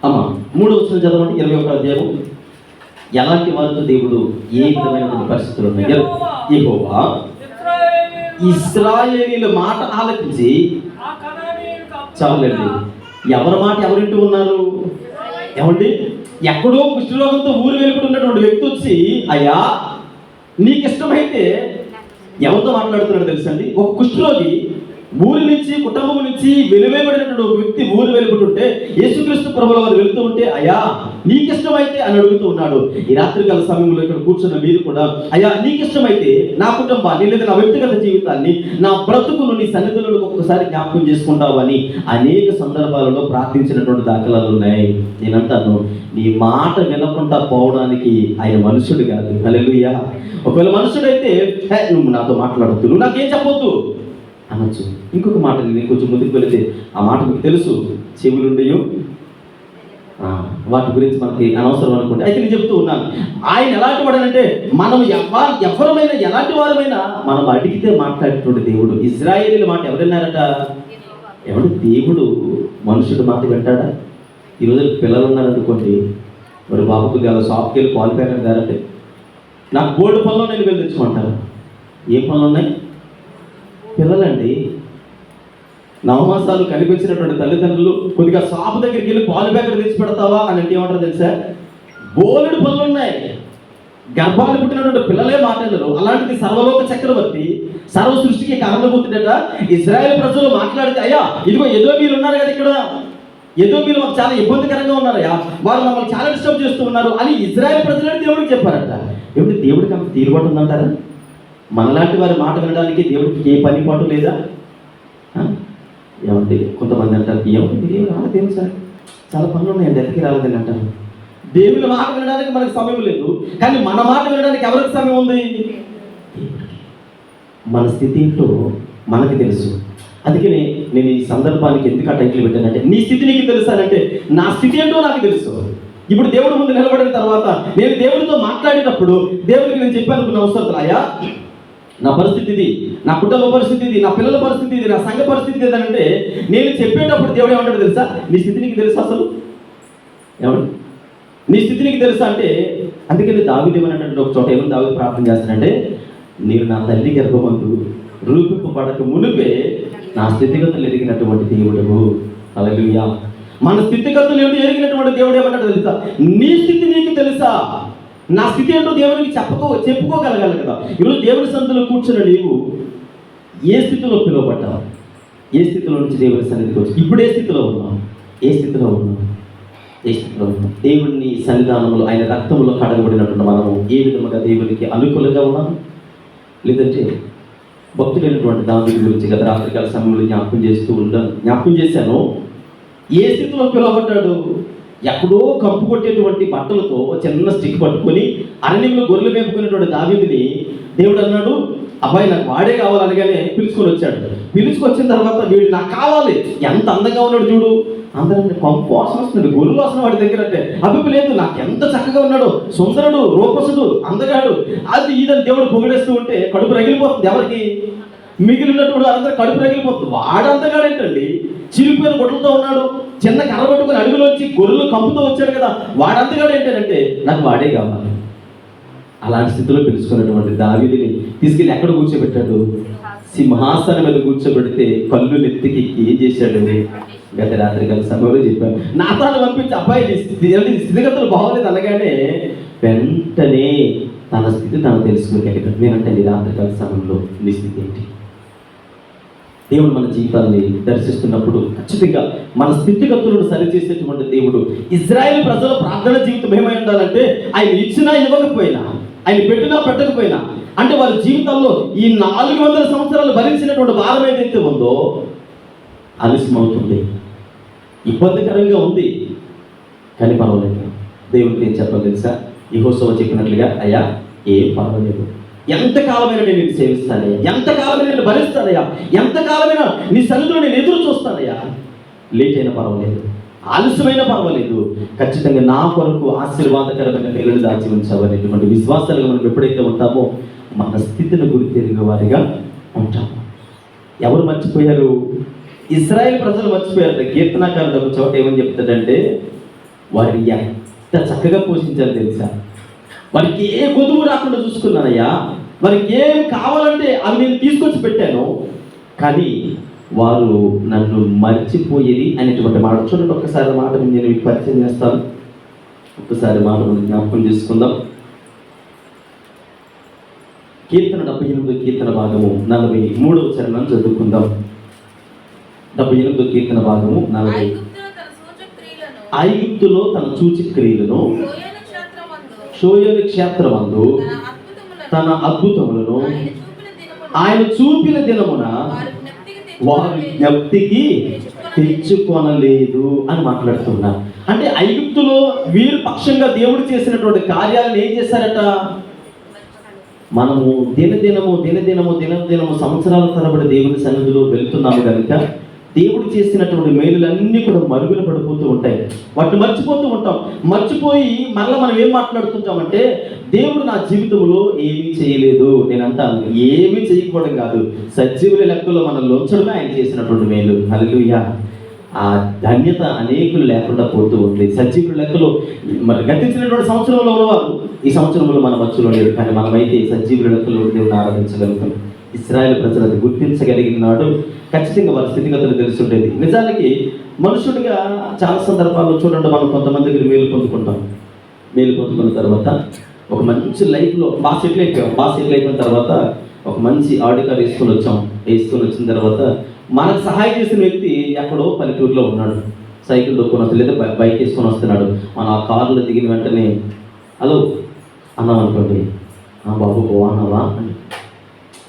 అమ్మా 3వ వచనం చదవండి. 21వ అధ్యాయం. ఎలాంటి వారితో దేవుడు ఏ విధమైన పరిస్థితులు ఉన్నాయి? యెహోవా ఇశ్రాయేలీల మాట ఆలకించి, చాలండి, ఎవరి మాట ఎవరింటూ ఉన్నారు? ఏమండి, ఎక్కడో కుష్ఠరోగంతో ఊరు వెళ్ళిపోతున్నటువంటి వ్యక్తి వచ్చి, అయ్యా నీకు ఇష్టమైతే ఎవరితో మాట్లాడుతున్నాడు తెలుసండి? ఒక కుష్ఠరోగి ఊరి నుంచి, కుటుంబం నుంచి వెలువేయబడినటువంటి ఒక వ్యక్తి ఊరు వెళ్ళిపోతుంటే, యేసుక్రీస్తు ప్రభువుల వారు వెళుతూ ఉంటే, అయ్యా నీకు ఇష్టమైతే అని అడుగుతూ ఉన్నాడు. ఈ రాత్రికాల సమయంలో ఇక్కడ కూర్చున్న మీరు కూడా, అయ్యా నీకు ఇష్టమైతే నా కుటుంబాన్ని లేదా నా వ్యక్తిగత జీవితాన్ని, నా బ్రతుకును నీ సన్నిధిలో ఒక్కసారి జ్ఞాపకం చేసుకుంటావని అనేక సందర్భాలలో ప్రార్థించినటువంటి దాఖలాలు ఉన్నాయి. నేనంటాను, నీ మాట వినకుండా పోవడానికి ఆయన మనుషుడు కాదు. హల్లెలూయా. ఒకవేళ మనుషుడైతే నువ్వు నాతో మాట్లాడొద్దు, నువ్వు నాకేం చెప్పొద్దు అనొచ్చు. ఇంకొక మాట, నేను కొంచెం ముందుకు వెళితే ఆ మాట మీకు తెలుసు, చెవులుండయో వాటి గురించి మనకి అనవసరం అనుకోండి. అయితే నేను చెప్తూ ఉన్నాను, ఆయన ఎలాంటి వాడనంటే మనం ఎవరమైనా ఎలాంటి వారమైనా మనం అడిగితే మాట్లాడేటువంటి దేవుడు. ఇజ్రాయేలీల మాట ఎవరన్నారట? ఎవడు దేవుడు మనుషుడు మాట వింటాడా? ఈరోజు పిల్లలు ఉన్నారనుకోండి, మరి బాబుకు షాప్కి వెళ్ళి పాలు ప్యాకెట్ దారంటే నాకు బోర్డు పనులు నేను వెళ్ళి తెచ్చుకుంటాను. ఏ పనులు ఉన్నాయి? పిల్లలండి, నవమాసాలు కనిపించినటువంటి తల్లిదండ్రులు కొద్దిగా షాపు దగ్గరికి వెళ్ళి పాలు ప్యాకెట్ తెచ్చి పెడతావా అని అంటే ఏమంటారు తెలుసా? బోలెడు పనులు ఉన్నాయి. గర్భాలు పుట్టినటువంటి పిల్లలే మాట్లాడరు. అలాంటిది సర్వలోక చక్రవర్తి, సర్వ సృష్టికి కారణమవుతుందట. ఇజ్రాయేల్ ప్రజలు మాట్లాడితే, అయ్యా ఇదిగో ఎదోమీయులు ఉన్నారు కదా, ఇక్కడ ఎదోమీయులు మాకు చాలా ఇబ్బందికరంగా ఉన్నారయ్యా, వారు మమ్మల్ని చాలా డిస్టర్బ్ చేస్తూ ఉన్నారు అని ఇజ్రాయేల్ ప్రజలు దేవుడికి చెప్పారట. ఏమిటి దేవుడికి అంత తీరుబాటు ఉందంటారా? మనలాంటి వారి మాట వినడానికి దేవుడికి ఏ పని పాటు లేదా? ఏమంటే కొంతమంది అంటారు, ఏమంటే రాలేదేమి సార్, చాలా పనులు ఉన్నాయండి, ఎక్కడికి రాలేదని అంటారు. దేవుని మాట వినడానికి మనకు సమయం లేదు, కానీ మన మాట వినడానికి ఎవరికి సమయం ఉంది? మన స్థితి ఏంటో మనకి తెలుసు. అందుకే నేను ఈ సందర్భానికి ఎందుకు ఆ టైటిల్ పెట్టానంటే, నీ స్థితి నీకు తెలుసానంటే నా స్థితి ఏంటో నాకు తెలుసు. ఇప్పుడు దేవుడి ముందు నిలబడిన తర్వాత నేను దేవుడితో మాట్లాడేటప్పుడు దేవుడికి నేను చెప్పాను అవసరం, అయ్యా నా పరిస్థితి ఇది, నా కుటుంబ పరిస్థితి ఇది, నా పిల్లల పరిస్థితి ఇది, నా సంఘ పరిస్థితి ఇది అంటే నేను చెప్పేటప్పుడు దేవుడు ఏమంటాడు తెలుసా? నీ స్థితి నీకు తెలుసా? అసలు ఏమంటే నీ స్థితి నీకు తెలుసా అంటే, అందుకని దావీదు ఏమన్నట్టు ఒక చోట ఏమని దావీదు ప్రార్థన చేస్తానంటే, నేను నా తల్లి గర్భమందు రూపింపబడక మునిపే నా స్థితిగతులు ఎరిగినటువంటి దేవుడు. హల్లెలూయా. మన స్థితిగతులు ఏంటో ఎరిగినటువంటి దేవుడు ఏమంటాడు తెలుసా? నీ స్థితి నీకు తెలుసా? నా స్థితి ఏంటో దేవునికి చెప్పుకోగలగాలి కదా. ఈరోజు దేవుని సన్నిధిలో కూర్చున్న నీవు ఏ స్థితిలో పిలువబడ్డావు? ఏ స్థితిలో నుంచి దేవుని సన్నిధికి వచ్చి ఇప్పుడు ఏ స్థితిలో ఉన్నావు? ఏ స్థితిలో ఉన్నావు? ఏ స్థితిలో ఉన్నావు? దేవుని సన్నిధానంలో ఆయన రక్తంలో కడగబడినటువంటి మనము ఏ విధముగా దేవునికి అనుకూలంగా ఉన్నాము? లేదంటే భక్తులైనటువంటి దావీదు గురించి గత రాత్రికాల సమయంలో జ్ఞాపకం చేశాను. ఏ స్థితిలో పిలువబడ్డాడు? ఎక్కడో కప్పు కొట్టేటువంటి బట్టలతో చిన్న స్టిక్ పట్టుకొని అరణ్యంలో గొర్రెలు మేపుకునేటువంటి దావీదుని దేవుడు అన్నాడు, అబ్బాయి నాకు వాడే కావాలనగానే పిలుచుకొని వచ్చాడు. పిలుచుకొచ్చిన తర్వాత వీడు నాకు కావాలి, ఎంత అందంగా ఉన్నాడు చూడు, అందరూ కంపు వాసన వస్తుంది, గొర్రెలు వాసన వాడి దగ్గర అంటే అభిప్రాయం లేదు, నాకు ఎంత చక్కగా ఉన్నాడు, సుందరుడు, రూపసుడు, అందగాడు, అది ఇదని దేవుడు పొగిడేస్తూ ఉంటే కడుపు రగిలిపోతుంది. ఎవరికి? మిగిలినటువంటి అందరూ కడుపు రగిలిపోతుంది. వాడంతగాడు ఏంటండి, చిరిగిపోయిన గొడ్లతో ఉన్నాడు, చిన్న కర్ర పట్టుకుని అడుగులోంచి గొర్రెలు కంపుతో వచ్చాడు కదా, వాడంతగాడు ఏంటంటే నాకు వాడే కావాలి. అలాంటి స్థితిలో పిలుచుకున్నటువంటి దావీదుని తీసుకెళ్ళి ఎక్కడ కూర్చోబెట్టాడు? సింహాసనం మీద కూర్చోబెడితే కళ్ళు నెత్తికి ఏం చేశాడు? గత రాత్రికాల సమయంలో చెప్పాను, నాతాను పంపించి అబ్బాయి స్థితిగతులు బాగోలేదు అనగానే వెంటనే తన స్థితి తను తెలుసుకోగలిగాడు. నేనంటే ఈ రాత్రికాల సమయంలో నీ స్థితి ఏంటి? దేవుడు మన జీవితాన్ని దర్శిస్తున్నప్పుడు ఖచ్చితంగా మన స్థితిగతులను సరిచేసేటువంటి దేవుడు. ఇజ్రాయేల్ ప్రజల ప్రార్థన జీవితం ఏమై ఉండాలంటే, ఆయన ఇచ్చినా ఇవ్వకపోయినా, ఆయన పెట్టినా పెట్టకపోయినా, అంటే వారి జీవితాల్లో ఈ 400 సంవత్సరాలు భరించినటువంటి భారం ఏదైతే ఉందో ఆలస్యమవుతుంది, ఇబ్బందికరంగా ఉంది, కానీ పర్వాలేదు. దేవుడికి ఏం చెప్పాలి తెలుసా? యెహోషువ చెప్పినట్లుగా, అయ్యా ఏం పర్వాలేదు, ఎంతకాలమైనా నేను నిన్ను సేవిస్తానయ్యా, ఎంతకాలమైనా నేను భరిస్తానయ్యా, ఎంతకాలమైనా నీ సన్నిధిలో నేను ఎదురు చూస్తానయ్యా. లేట్ అయినా పర్వాలేదు, ఆలస్యమైనా పర్వాలేదు, ఖచ్చితంగా నా కొరకు ఆశీర్వాదకరమైన పిల్లలు దాచి ఉంచావు అనేటువంటి విశ్వాసాలుగా మనం ఎప్పుడైతే ఉంటామో మన స్థితిని గుర్తెరిగిన వారిగా ఉంటాము. ఎవరు మర్చిపోయారు? ఇశ్రాయేల్ ప్రజలు మర్చిపోయారు. కీర్తనాకారుడు ఒక చోట ఏమని చెప్తాడంటే, వారిని ఎంత చక్కగా పోషించారు తెలుసా, వారికి ఏ గొదువు రాకుండా చూసుకున్నానయ్యా, వారికి ఏం కావాలంటే అవి నేను తీసుకొచ్చి పెట్టాను, కానీ వారు నన్ను మర్చిపోయేది అనేటువంటి మాట. చూడండి, ఒక్కసారి మాట నేను మీకు పరిచయం చేస్తాను. ఒక్కసారి మాట మనం జ్ఞాపకం చేసుకుందాం. కీర్తన 78 కీర్తన భాగము 43వ చరణం చదువుకుందాం. 78 కీర్తన భాగము 40. ఐగుప్తులో తన సూచక క్రియలను షోయను క్షేత్రమందు తన అద్భుతములను ఆయన చూపిన దినమున వారు జ్ఞప్తికి తెచ్చుకొనలేదు అని మాట్లాడుతున్నారు. అంటే ఐగుప్తులో వీరు పక్షంగా దేవుడు చేసినటువంటి కార్యాలను ఏం చేశారట? మనము దినదినము సంవత్సరాల తరబడి దేవుని సన్నిధిలో వెళ్తున్నాము కనుక దేవుడు చేసినటువంటి మేలులన్నీ కూడా మరుగున పడిపోతూ ఉంటాయి. వాటిని మర్చిపోతూ ఉంటాం. మర్చిపోయి మళ్ళీ మనం ఏం మాట్లాడుతుంటామంటే, దేవుడు నా జీవితంలో ఏమీ చేయలేదు. నేను అంటాను, ఏమీ చేయకపోవడం కాదు, సజీవుల లెక్కలో మనల్ని ఉంచడమే ఆయన చేసినటువంటి మేలు. హల్లెలూయా. ఆ ధన్యత అనేకులు లేకుండా పోతూ ఉంది. సజీవుల లెక్కలో మరి గతించినటువంటి సంవత్సరంలో ఉన్నవారు ఈ సంవత్సరంలో మన మధ్యలో లేదు, కానీ మనమైతే సజీవుల లెక్కలో దేవుని ఆరాధించగలుగుతాం. ఇశ్రాయేలు ప్రజలు అది గుర్తించగలిగిన నాడు ఖచ్చితంగా వారి స్థితిగతులు తెలిసి ఉండేది. నిజానికి మనుషుడిగా చాలా సందర్భాల్లో చూడండి, మనం కొంతమంది దగ్గర మేలు పొందుకున్న తర్వాత ఒక మంచి లైఫ్లో బాగా సెటిల్ అయిపోయిన తర్వాత ఒక మంచి ఆడి కార్ వేసుకొని వచ్చిన తర్వాత మనకు సహాయం చేసిన వ్యక్తి ఎక్కడో పల్లెటూరులో ఉన్నాడు, సైకిల్ దొక్కుని వస్తాడు లేదా బైక్ వేసుకొని వస్తున్నాడు. మనం ఆ కారులో దిగిన వెంటనే హలో అన్నాం అనుకోండి, బాబు బాగున్నావా అని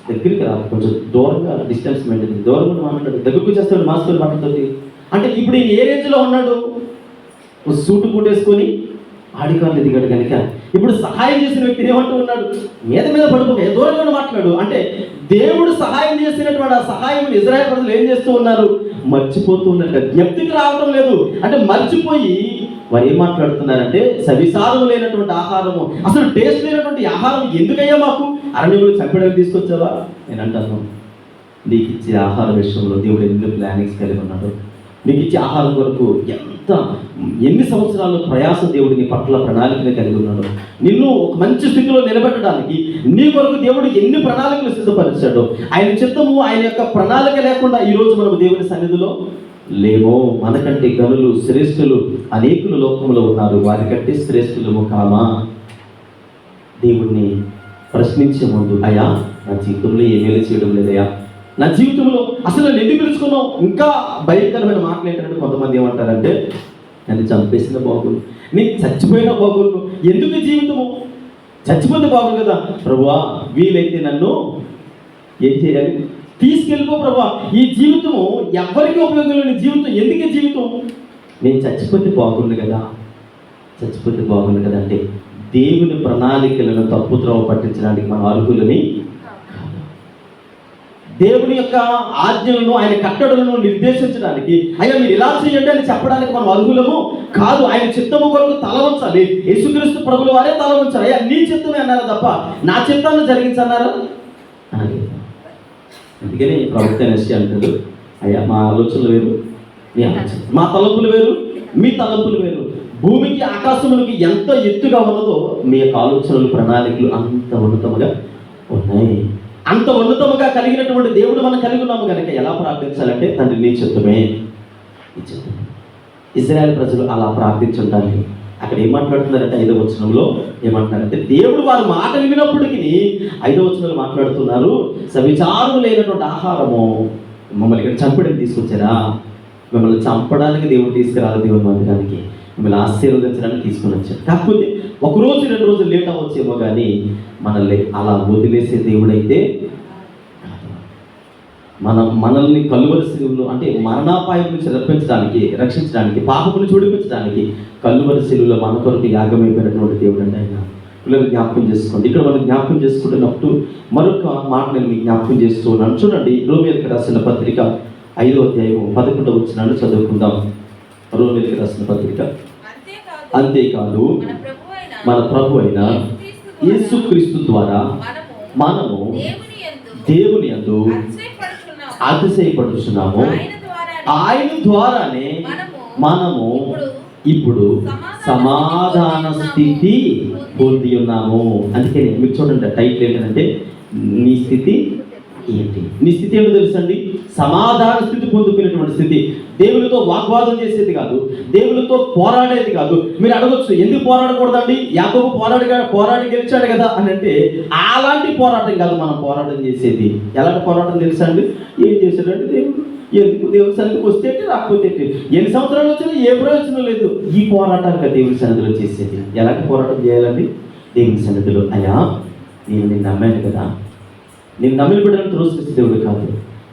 దగ్గరికి రాదు, కొంచెం దూరంగా డిస్టెన్స్ మెయింటైన్ దూరంగా మాట్లాడు, దగ్గరకు చేస్తాడు మాస్టర్ మాట్లాడుతుంది. అంటే ఇప్పుడు ఈయన ఏ రేంజ్లో ఉన్నాడు? సూటు కూటేసుకొని ఆడికారులు దిగాడు కనుక ఇప్పుడు సహాయం చేసిన వ్యక్తి ఏమంటూ ఉన్నాడు? మీద పడుకోక దూరంగా మాట్లాడు. అంటే దేవుడు సహాయం చేసినటువంటి ఆ సహాయం ఇజ్రాయేల్ ప్రజలు ఏం చేస్తూ ఉన్నారు? మర్చిపోతూ ఉన్నారు. జ్ఞప్తికి రావడం లేదు. అంటే మర్చిపోయి వారు ఏం మాట్లాడుతున్నారంటే, సవిసారం లేనటువంటి ఆహారము, అసలు టేస్ట్ లేనటువంటి ఆహారం ఎందుకయ్యా మాకు? అరణ్యంలో చంపడానికి తీసుకొచ్చావా? నేను అంటాను, నీకు ఇచ్చే ఆహార విషయంలో దేవుడు ఎన్ని ప్లానింగ్స్ కలిగి ఉన్నాడు. నీకు ఇచ్చే ఆహారం కొరకు ఎన్ని సంవత్సరాలు ప్రయాసం దేవుడు నీ పట్ల ప్రణాళికలు కలిగి ఉన్నాడు. నిన్ను ఒక మంచి స్థితిలో నిలబెట్టడానికి నీ కొరకు దేవుడు ఎన్ని ప్రణాళికలు సిద్ధపరిచాడు. ఆయన చిత్తము, ఆయన యొక్క ప్రణాళిక లేకుండా ఈరోజు మనం దేవుని సన్నిధిలో లేమో. మనకంటే గనులు శ్రేష్ఠులు అనేకులు లోకంలో ఉన్నారు, వారికంటే శ్రేష్ఠులు కామా? దేవుణ్ణి ప్రశ్నించే ముందు, అయ్యా నా జీవితంలో ఏమేమి చేయడం లేదయ్యా, నా జీవితంలో అసలు నన్ను ఎందుకు పిలుచుకున్నావు? ఇంకా భయంకరమైన మాటలు ఏంటంటే కొంతమంది ఏమంటారంటే, నన్ను చంపేసిన బాగుండు, నేను చచ్చిపోయిన బాగుండు, ఎందుకు జీవితము? చచ్చిపోతే బాగుండు కదా. ప్రభువా వీలైతే నన్ను ఏం చేయాలి? తీసుకెళ్ళిపో ప్రభువా, ఈ జీవితము ఎవరికి ఉపయోగం లేని జీవితం, ఎందుకే జీవితం? నేను చచ్చిపోతే బాగుండు కదా అంటే దేవుని ప్రణాళికలను తప్పుద్రోవ పట్టించడానికి మన అర్హులని, దేవుని యొక్క ఆజ్ఞలను, ఆయన కట్టడలను నిర్దేశించడానికి, అయ్యా మీరు ఇలా చేయండి అని చెప్పడానికి మనం అర్హులము కాదు. ఆయన చిత్తము కొరకు తల వంచాలి. యేసుక్రీస్తు ప్రభుల వారే తల వంచాలి. అయ్యా నీ చిత్తమే అన్నారు తప్ప నా చిత్తాన్ని జరిగించన్నారా? అందుకని ప్రభుత్వ నిశ్చయం అంటారు, అయ్యా మా ఆలోచనలు వేరు, మీ ఆలోచన, మా తలంపులు వేరు, మీ తలంపులు వేరు. భూమికి ఆకాశములకి ఎంత ఎత్తుగా ఉన్నదో మీ యొక్క ఆలోచనలు ప్రణాళికలు అంత ఉన్నతముగా ఉన్నాయి. అంత ఉన్నతముగా కలిగినటువంటి దేవుడు మనం కలిగి ఉన్నాము కనుక ఎలా ప్రార్థించాలంటే, తండ్రి నీ చిత్తమే. ఇశ్రాయేలు ప్రజలు అలా ప్రార్థించుండాలి. అక్కడ ఏం మాట్లాడుతున్నారంటే 5వ వచనంలో ఏమంటున్నారంటే, దేవుడు వారి మాట వినినప్పటికీ 5వ వచనంలో మాట్లాడుతున్నారు, సవిచారం లేనటువంటి ఆహారము మమ్మల్ని ఇక్కడ చంపడానికి తీసుకొచ్చారా? మిమ్మల్ని చంపడానికి దేవుడు తీసుకురాలి, దేవుని మందిరానికి మిమ్మల్ని ఆశీర్వదించడానికి తీసుకుని వచ్చారు. కాకపోతే 1 రోజు 2 రోజులు లేట్ అవ్వచ్చేమో కానీ మనల్ని అలా వదిలేసే దేవుడైతే మనల్ని కలువరి శిలువలో, అంటే మరణాపాయం నుంచి రక్షించడానికి, పాపమును చూడిపించడానికి కలువరి శిలువలో మన కొరకు యాగమైపోయినటువంటి దేవుడు అంటే ఆయన. పిల్లలు జ్ఞాపకం చేసుకోండి. ఇక్కడ మనం జ్ఞాపకం చేసుకుంటున్నప్పుడు మరొక మాట నేను మీకు జ్ఞాపకం చేస్తూ ఉన్నాను. చూడండి, రోమీయులకు రాసిన పత్రిక 5వ అధ్యాయం 11వ వచనాన్ని చదువుకుందాం. రోమీయులకు రాసిన పత్రిక. అంతేకాదు మన ప్రభు అయిన యేసుక్రీస్తు ద్వారా మనము దేవుని యందు అతిశయపడుచున్నాము. ఆయన ద్వారానే మనము ఇప్పుడు సమాధాన స్థితి పొంది ఉన్నాము. అందుకని మీకు చూడండి, టైటిల్ ఏంటంటే నీ స్థితి ఏంటి? నీ స్థితి ఏంటో తెలుసండి? సమాధాన స్థితి పొందుకునేటువంటి స్థితి. దేవునితో వాగ్వాదం చేసేది కాదు, దేవునితో పోరాడేది కాదు. మీరు అడగొచ్చు, ఎందుకు పోరాడకూడదండి? యాకోబు పోరాడి గెలిచాడు కదా అని అంటే, అలాంటి పోరాటం కాదు మనం పోరాటం చేసేది. ఎలాంటి పోరాటం తెలుసా అండి? ఏం చేశాడంటే దేవుడు, ఎందుకు దేవుని సన్నిధికి వస్తే రాకపోతే ఎన్ని సంవత్సరాలు వచ్చినా ఏ ప్రయోజనం లేదు. ఈ పోరాటానికి దేవుని సన్నిధిలో చేసేది. ఎలాంటి పోరాటం చేయాలండి? దేవుని సన్నిధిలో, అయ్యా నేను నిన్ను నమ్మాను కదా, నేను నమ్మిన బిడ్డలను త్రోసివేసే దేవుడు కాదు,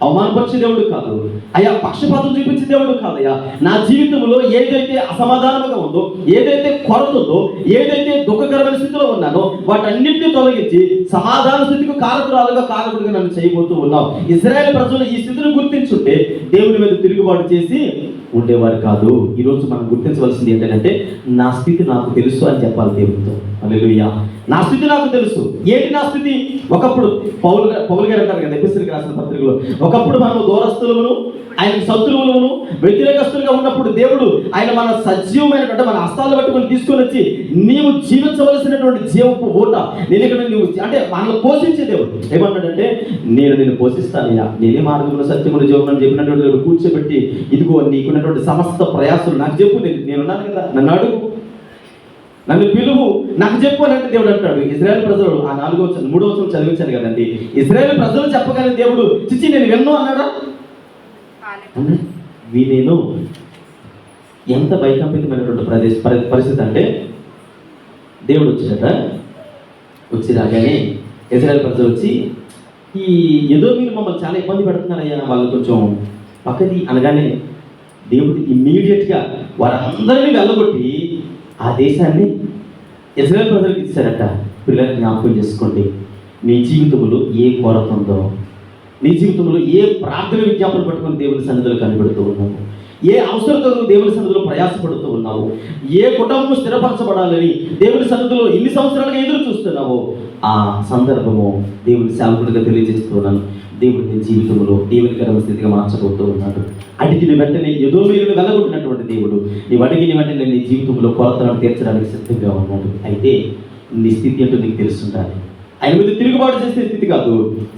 అవమానపరిచే దేవుడు కాదు అయ్యా, పక్షపాతం చూపించే దేవుడు కాదయ్యా. నా జీవితంలో ఏదైతే అసమాధానంగా ఉందో, ఏదైతే కొరత ఉందో, ఏదైతే దుఃఖకరమైన స్థితిలో ఉన్నానో వాటన్నింటినీ తొలగించి సమాధాన స్థితికి కారకుడిగా నన్ను చేయబోతూ ఉన్నావు. ఇశ్రాయేలు ప్రజలు ఈ స్థితిని గుర్తించుంటే దేవుని మీద తిరుగుబాటు చేసి ఉండేవారు కాదు. ఈరోజు మనం గుర్తించవలసింది ఏంటంటే, నా స్థితి నాకు తెలుసు అని చెప్పాలి దేవునితో. హల్లెలూయా. నా స్థితి నాకు తెలుసు. ఏంటి నా స్థితి? ఒకప్పుడు పౌలు గారు అంటారు కదా ఎఫెసీయులకు రాసిన పత్రికలో, ఒకప్పుడు మనము దూరస్తులమును, ఆయనకు శత్రువులను, వ్యతిరేకస్తులుగా ఉన్నప్పుడు దేవుడు ఆయన మన సజీవమైనటువంటి మన హస్తాలు పట్టుకొని తీసుకొని వచ్చి, నీవు జీవించవలసినటువంటి జీవపు ఓట నేను ఇక్కడ నువ్వు అంటే మనల్ని పోషించే దేవుడు ఏమంటాడంటే, నేను నిన్ను పోషిస్తానయ్యా, నేనే మార్గంలో సత్యములు జీవనం అని చెప్పినటువంటి దేవుడు కూర్చోబెట్టి, ఇదిగో నీకున్నటువంటి సమస్త ప్రయాసాలు నాకు చెప్పు, నేనున్నాను కదా, నన్ను అడుగు, నన్ను పిలువు, నాకు చెప్పు అని అంటే దేవుడు అంటాడు. ఇశ్రాయేలు ప్రజలు ఆ 3వ వచనం చదివించాను కదండి. ఇశ్రాయేలు ప్రజలు చెప్పగానే దేవుడు చిచ్చి నేను విన్ను అన్నాడా? వినేను. ఎంత భయకంపితమైనటువంటి పరిస్థితి అంటే, దేవుడు వచ్చి రాగానే ఇశ్రాయేలు ప్రజలు వచ్చి, ఈ ఏదో మీరు మమ్మల్ని చాలా ఇబ్బంది పెడుతున్నారయ్యా, వాళ్ళు కొంచెం పక్కది అనగానే దేవుడు ఇమ్మీడియట్గా వారందరినీ వెళ్ళగొట్టి ఆ దేశాన్ని ఇశ్రాయేలు ప్రజలకు ఇచ్చారట. పిల్లల్ని జ్ఞాపకం చేసుకోండి, నీ జీవితంలో ఏ కొరత ఉందో, నీ జీవితంలో ఏ ప్రార్థన విజ్ఞాపన పట్టుకొని దేవుని సన్నిధిలో కనిపెడుతూ ఉన్నావు, ఏ అవసరతను దేవుని సన్నిధిలో ప్రయాసపడుతూ ఉన్నావు, ఏ కుటుంబం స్థిరపరచబడాలని దేవుని సన్నిధిలో ఇన్ని సంవత్సరాలుగా ఎదురు చూస్తున్నావో, ఆ సందర్భము దేవుని సేవకుడిగా తెలియజేస్తున్నాను. దేవుడు నీ జీవితంలో దేవునికరమైన స్థితిగా మార్చబోతూ ఉన్నాడు. అడిగిన వెంటనే ఏదో మీరు వెళ్ళగొట్టినటువంటి దేవుడు నీవు అడిగిన వెంటనే నీ జీవితంలో కొరతలను తీర్చడానికి సిద్ధంగా ఉన్నాడు. అయితే నీ స్థితి ఏంటో నీకు తెలుసుండాలి. ఆయన మీద తిరుగుబాటు చేసే స్థితి కాదు,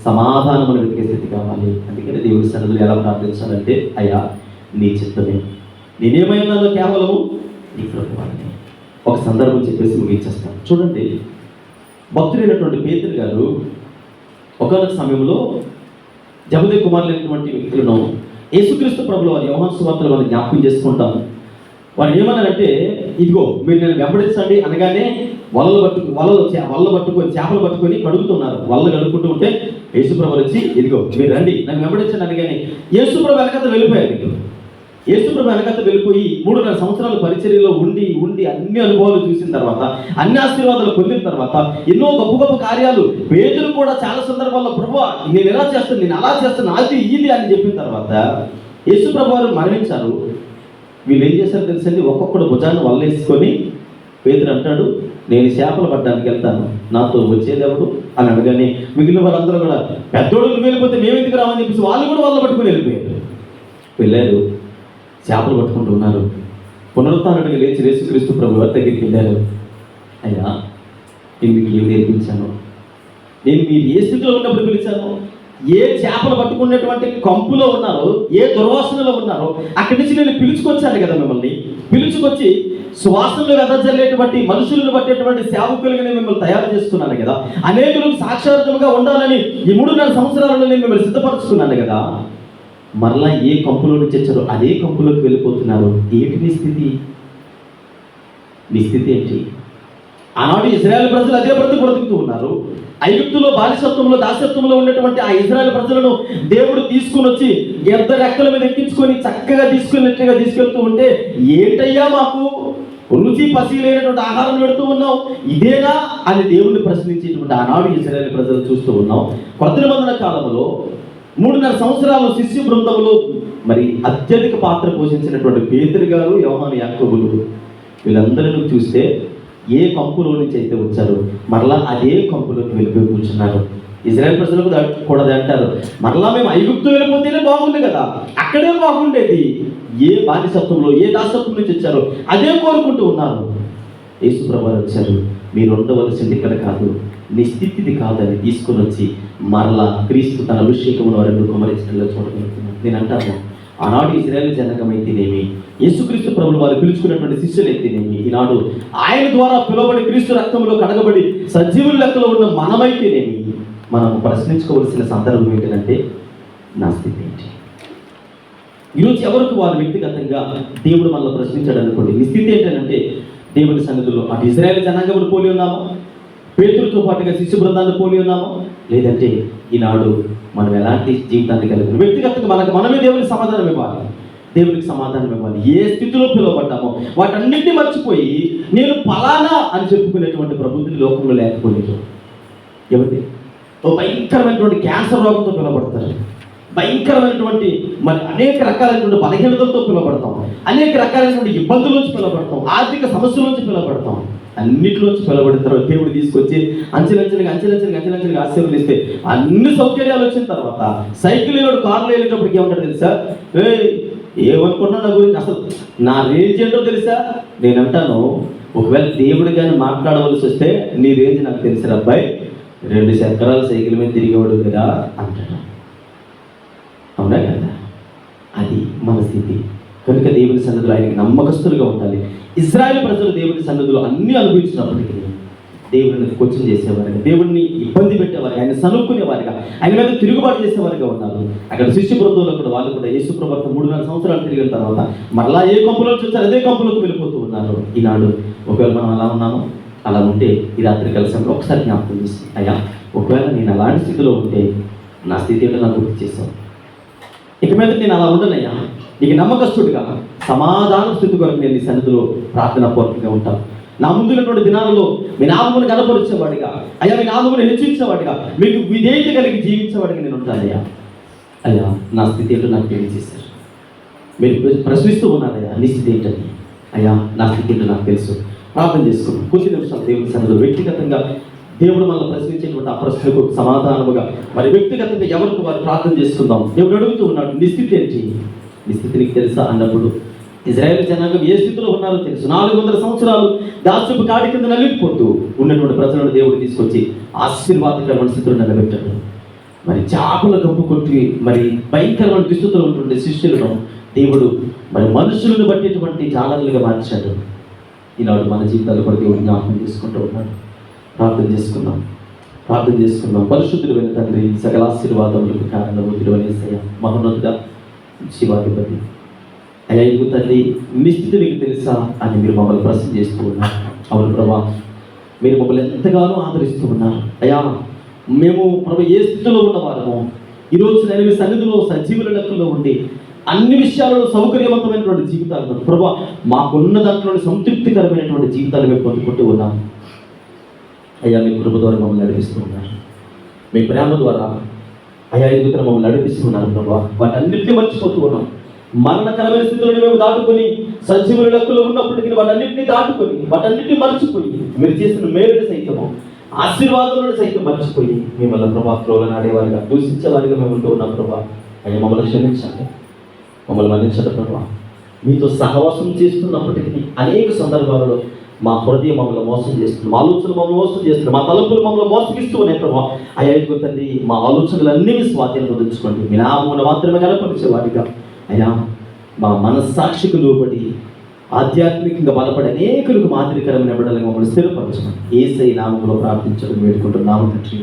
సమాధానం వెతికే స్థితి కావాలి. అందుకని దేవుని సన్నిధిలో ఎలా ప్రార్థించాలంటే, అయ్యా నీ చిత్తమే, నేనేమైనాలో కేవలము నీ ప్రభువాన్ని. ఒక సందర్భం చెప్పేసి ముగించేస్తాను. చూడండి, భక్తుడైనటువంటి పేతురు గారు ఒకనొక సమయంలో జబదే కుమారులైనటువంటి వ్యక్తులను యేసుక్రీస్తు ప్రభుల వారి యోహాను సువార్తలో మనం జ్ఞాపకం చేసుకుంటాం. వారు ఏమన్నారంటే, ఇదిగో మీరు నేను వెంబడించండి అనగానే వలలు పట్టుకొని చేపలు పట్టుకొని కడుగుతున్నారు. వలలు కడుక్కుంటూ ఉంటే యేసుప్రభు వచ్చి, ఇదిగో మీరు రండి నన్ను వెంబడించండి అనగానే యేసుప్రభు వెనకత వెళ్ళిపోయారు. యేసుప్రభు వెనకత వెళ్ళిపోయి 3.5 సంవత్సరాల పరిచర్యలో ఉండి అన్ని అనుభవాలు చూసిన తర్వాత, అన్ని ఆశీర్వాదాలు పొందిన తర్వాత, ఎన్నో గొప్ప కార్యాలు పేతురు కూడా చాలా సందర్భాల్లో ప్రభువా నేను ఎలా చేస్తాను, నేను అలా చేస్తాను, అది ఇది అని చెప్పిన తర్వాత యేసుప్రభు వారు మరణించారు. వీళ్ళు ఏం చేశారు తెలుసండి? ఒక్కొక్కడు భుజాన్ని వల్లేసుకొని పేతురు అంటాడు, నేను చేపలు పట్టడానికి వెళ్తాను, నాతో వచ్చేదెవడు అని అనగానే మిగిలిన వాళ్ళందరూ కూడా, పెద్దోడు నువ్వు వెళ్ళిపోతే మేము ఎందుకు రావని చెప్పేసి వాళ్ళు కూడా వల్ల పట్టుకొని వెళ్ళారు. చేపలు పట్టుకుంటూ ఉన్నారు. పునరుత్థానుడిగా లేచి యేసుక్రీస్తు ప్రభువు వారి దగ్గరికి వెళ్ళారు. అయ్యా నేను మీకు ఏం నేర్పించాను? నేను మీరు ఏ స్థితిలో ఉన్నప్పుడు పిలిచాను? ఏ చేపలు పట్టుకున్నటువంటి కంపులో ఉన్నారో, ఏ దుర్వాసనలో ఉన్నారో అక్కడి నుంచి నేను పిలుచుకొచ్చాను కదా మిమ్మల్ని. పిలుచుకొచ్చి సువాసనలు వెదజల్లేటువంటి మనుషులను పట్టేటువంటి సేవకులుగా నేను మిమ్మల్ని తయారు చేస్తున్నాను కదా. అనేకులకు సాక్షాత్తుగా ఉండాలని ఈ 3.5 సంవత్సరాలలో నేను మిమ్మల్ని సిద్ధపరుచుకున్నాను కదా. మరలా ఏ కంపులో నుంచి వచ్చారో అదే కంపులోకి వెళ్ళిపోతున్నారు. ఏంటి నీ స్థితి? నీ స్థితి ఏంటి? ఆనాడు ఇశ్రాయేలు ప్రజలు అదే బ్రతుకుతూ ఉన్నారు. ఐగుప్తులో బానిసత్వంలో దాసత్వంలో ఉన్నటువంటి ఆ ఇశ్రాయేలు ప్రజలను దేవుడు తీసుకుని వచ్చి ఎద్ద రెక్కల మీద ఎక్కించుకొని చక్కగా తీసుకెళ్తూ ఉంటే, ఏంటయ్యా మాకు రుచి పసి లేనటువంటి ఆహారం పెడుతూ ఉన్నావు, ఇదేనా అని దేవుడిని ప్రశ్నించేటువంటి ఆనాడు ఇశ్రాయేలు ప్రజలు చూస్తూ ఉన్నాం. కొత్త నిబంధన కాలంలో 3.5 సంవత్సరాలు శిష్య బృందంలో మరి అత్యధిక పాత్ర పోషించినటువంటి పేతురు గారు, యోహాను, యాకోబులు వీళ్ళందరినీ చూస్తే ఏ కంపులో నుంచి అయితే వచ్చారు మరలా అదే కంపులోకి వెళ్ళిపోయి కూర్చున్నారు. ఇజ్రాయెల్ ప్రజలకు కూడా అంటారు, మరలా మేము ఐగుప్తు వెళ్ళిపోతేనే బాగుంది కదా, అక్కడే బాగుండేది. ఏ బానిసత్వంలో ఏ దాసత్వం నుంచి వచ్చారో అదే కోరుకుంటూ ఉన్నారు. యేసుప్రభు వచ్చారు, మీరు ఉండవలసింది ఇక్కడ కాదు, నీ స్థితిది కాదని తీసుకొని వచ్చి మరలా క్రీస్తు తన అభిషేకమును వారిని కుమరించడంలో చూడగలుగుతున్నాను. నేను అంటాను, ఆనాడు ఇశ్రాయేలు జనాంగం అయితేనేమి, యేసుక్రీస్తు ప్రభులు వారు పిలుచుకున్నటువంటి శిష్యులు అయితేనేమి, ఈనాడు ఆయన ద్వారా పిలువబడి క్రీస్తు రక్తంలో కడగబడి సజీవుల లెక్కలో ఉన్న మనమైతేనేమి, మనం ప్రశ్నించుకోవలసిన సందర్భం ఏంటంటే, నా స్థితి ఏంటి? ఈరోజు ఎవరికి వారు వ్యక్తిగతంగా దేవుడు మనల్ని ప్రశ్నించాడు అనుకోండి, నీ స్థితి ఏంటంటే, దేవుని సన్నిధిలో అటు ఇశ్రాయేలు జనాంగమును పోలి ఉన్నామా, పేతురుతో పాటుగా శిష్య బృందాన్ని పోలి ఉన్నామా, లేదంటే ఈనాడు మనం ఎలాంటి జీవితాన్ని కలిగి వ్యక్తిగతంగా మనమే దేవునికి సమాధానం ఇవ్వాలి. దేవునికి సమాధానం ఇవ్వాలి. ఏ స్థితిలో పిలువబడ్డామో వాటన్నిటిని మర్చిపోయి నేను ఫలానా అని చెప్పుకునేటువంటి ప్రబుద్ధులు లోకంలో లేకపోలేదు. ఎవరి ఓ భయంకరమైనటువంటి క్యాన్సర్ రోగంతో పిలువబడతారు, భయంకరమైనటువంటి మరి అనేక రకాలైనటువంటి బలహీనతలతో పిలువబడతాం, అనేక రకాలైనటువంటి ఇబ్బందుల నుంచి పిలువబడతాం, ఆర్థిక సమస్యల నుంచి పిలువబడతాం. అన్నిటిలోంచి పిలువబడిన తర్వాత దేవుడు తీసుకొచ్చి అంచెలంచెలుగా ఆశీర్వదిస్తే అన్ని సౌకర్యాలు వచ్చిన తర్వాత సైకిల్ వెళ్ళాడు, కార్లో వెళ్ళేటప్పటికి ఏమంటాడు తెలుసా, ఏమనుకున్నా నా గురించి, అసలు నా రేంజ్ ఏంటో తెలుసా? నేను అంటాను, ఒకవేళ దేవుడు కానీ మాట్లాడవలసి వస్తే నీ రేంజ్ నాకు తెలుసు అబ్బాయి, 2 చక్రాల సైకిల్ మీద తిరిగేవాడు కదా అంటాడు. అవునా కదా? అది మన స్థితి. కనుక దేవుని సన్నిధిలో ఆయనకి నమ్మకస్తులుగా ఉండాలి. ఇశ్రాయేలు ప్రజలు దేవుని సన్నిధిలో అన్ని అనుభవించినప్పటికీ దేవుడిని క్వశ్చన్ చేసేవారుగా, దేవుడిని ఇబ్బంది పెట్టేవారుగా, ఆయన సనుక్కునేవారుగా, ఆయన మీద తిరుగుబాటు చేసేవారుగా ఉన్నారు. అక్కడ శిష్య బృందంలో కూడా వాళ్ళు కూడా యేసు ప్రభువుతో 3,4 సంవత్సరాలు తిరిగిన తర్వాత మరలా ఏ కంపులో చూసారు అదే కంపులోకి వెళ్ళిపోతూ ఉన్నారు. ఈనాడు ఒకవేళ మనం అలా ఉన్నామో, అలా ఉంటే ఈ రాత్రి కలిసి ఒకసారి జ్ఞాపకం చేసి, అయ్యా ఒకవేళ నేను అలాంటి స్థితిలో ఉంటే నా స్థితి ఏంటో నాకు గుర్తు చేశాను. ఇక మీద నేను అలా ఉండనయ్యా, నీకు నమ్మకస్తుడిగా సమాధాన స్థితి కొరకు నేను నీ సన్నిధిలో ప్రార్థన పూర్వకంగా ఉంటాను. నా ముందున్నటువంటి దినాలలో మీ నామమును కనపరిచేవాడిగా, అయ్యా మీ నామమును హెచ్చించేవాడిగా, మీకు విధేయత కలిగి జీవించేవాడిగా నేను ఉంటానయ్యా. అయ్యా నా స్థితి ఏంటో నాకు తెలియజేశారు. మీరు ప్రశ్నిస్తూ ఉన్నారయ్యా, నీ స్థితి ఏంటని. అయ్యా నా స్థితి ఏంటో నాకు తెలుసు. ప్రార్థన చేసుకున్నాం కొద్ది నిమిషాలు దేవుని సన్నిధిలో వ్యక్తిగతంగా దేవుడు మనల్ని ప్రశ్నించేటువంటి ఆ ప్రశ్నకు సమాధానముగా మరి వ్యక్తిగతంగా ఎవరికి వారు ప్రార్థన చేసుకుందాం. దేవుడు అడుగుతూ ఉన్నాడు, నీ స్థితి ఏంటి? నీ స్థితి నీకు తెలుసా అన్నప్పుడు ఇశ్రాయేలు జనాంగం ఏ స్థితిలో ఉన్నారో తెలుసు. 400 సంవత్సరాలు దాచుపు కాడి కింద నలిగిపోతూ ఉన్నటువంటి ప్రజలను దేవుడు తీసుకొచ్చి ఆశీర్వాదకరమైన స్థితిలో నిలబెట్టాడు. మరి చాపల గంపు కొట్టి మరి భయంకరమైన దుస్థితిలో ఉన్నటువంటి శిష్యులను దేవుడు మరి మనుషులను బట్టేటువంటి జాలలుగా మార్చాడు. ఈనాడు మన జీవితాలు కూడా దేవుడు జ్ఞాపకం చేసుకుంటూ ఉన్నాడు. ప్రార్థన చేసుకుందాం. పరిశుద్ధుడైన తండ్రి, సకల ఆశీర్వాదములకు కారణభూతుడు యేసయ్య, మహోన్నతుడా, శివాధిపతి అయ్యా, ఇదిగో తండ్రి నీ స్థితి నీకు తెలుసా అని మీరు మమ్మల్ని ప్రశ్న చేస్తూ ఉన్నారు. అవును ప్రభా, మీరు మమ్మల్ని ఎంతగానో ఆదరిస్తూ ఉన్నారు. అయ్యా మేము ప్రభు ఏ స్థితిలో ఉన్నవారమో ఈరోజు నేను మీ సన్నిధిలో సజీవుల లెక్కలో ఉండి అన్ని విషయాలలో సౌకర్యవంతమైనటువంటి జీవితాలు ప్రభా, మాకున్న దాంట్లోని సంతృప్తికరమైనటువంటి జీవితాలు మేము పొందుకుంటూ ఉన్నాం. అయ్యా మీ కృప ద్వారా మమ్మల్ని నడిపిస్తూ ఉన్నారు. మీ ప్రేమ ద్వారా అయ్యా ఎదుగుతున్న మమ్మల్ని నడిపిస్తూ ఉన్నారు ప్రభా. వాటన్నిటిని మర్చిపోతూ ఉన్నాం. మరణకరమైన స్థితిలో మేము దాటుకొని సజీవుల లెక్కలో ఉన్నప్పటికీ వాటన్నింటినీ దాటుకొని వాటన్నిటిని మర్చిపోయి మీరు చేసిన మేలుని సైతము ఆశీర్వాదాలను సైతం మర్చిపోయి మిమ్మల్ని ప్రభా త్రోలనాడేవారిగా దూషించేవారిగా మేము ఉంటూ ఉన్నాం ప్రభా. అయ్యా మమ్మల్ని క్షమించండి, మమ్మల్ని మన్నించండి ప్రభా. మీతో సహవాసం చేస్తున్నప్పటికీ అనేక సందర్భాలలో మా హృదయం మమ్మల్ని మోసం చేస్తుంది, మా ఆలోచనలు మమ్మల్ని మోసం చేస్తుంది, మా తలంపులు మమ్మల్ని మోసగిస్తూ ఉన్నాయి ప్రభావ. అయ్యా తండ్రి మా ఆలోచనలన్నీ మీ స్వాధీనం వదిలించుకోండి. మీ నామమును మాత్రమే కనపరిచేవాడిగా అయ్యా మా మనస్సాక్షికి లోబడి ఆధ్యాత్మికంగా బలపడి అనేకులకు మాదిరికరమైన బిడ్డలుగా మమ్మల్ని స్థిరపరచండి. యేసయ్య నామములో ప్రార్థించడం వేడుకుంటున్నాము తండ్రి.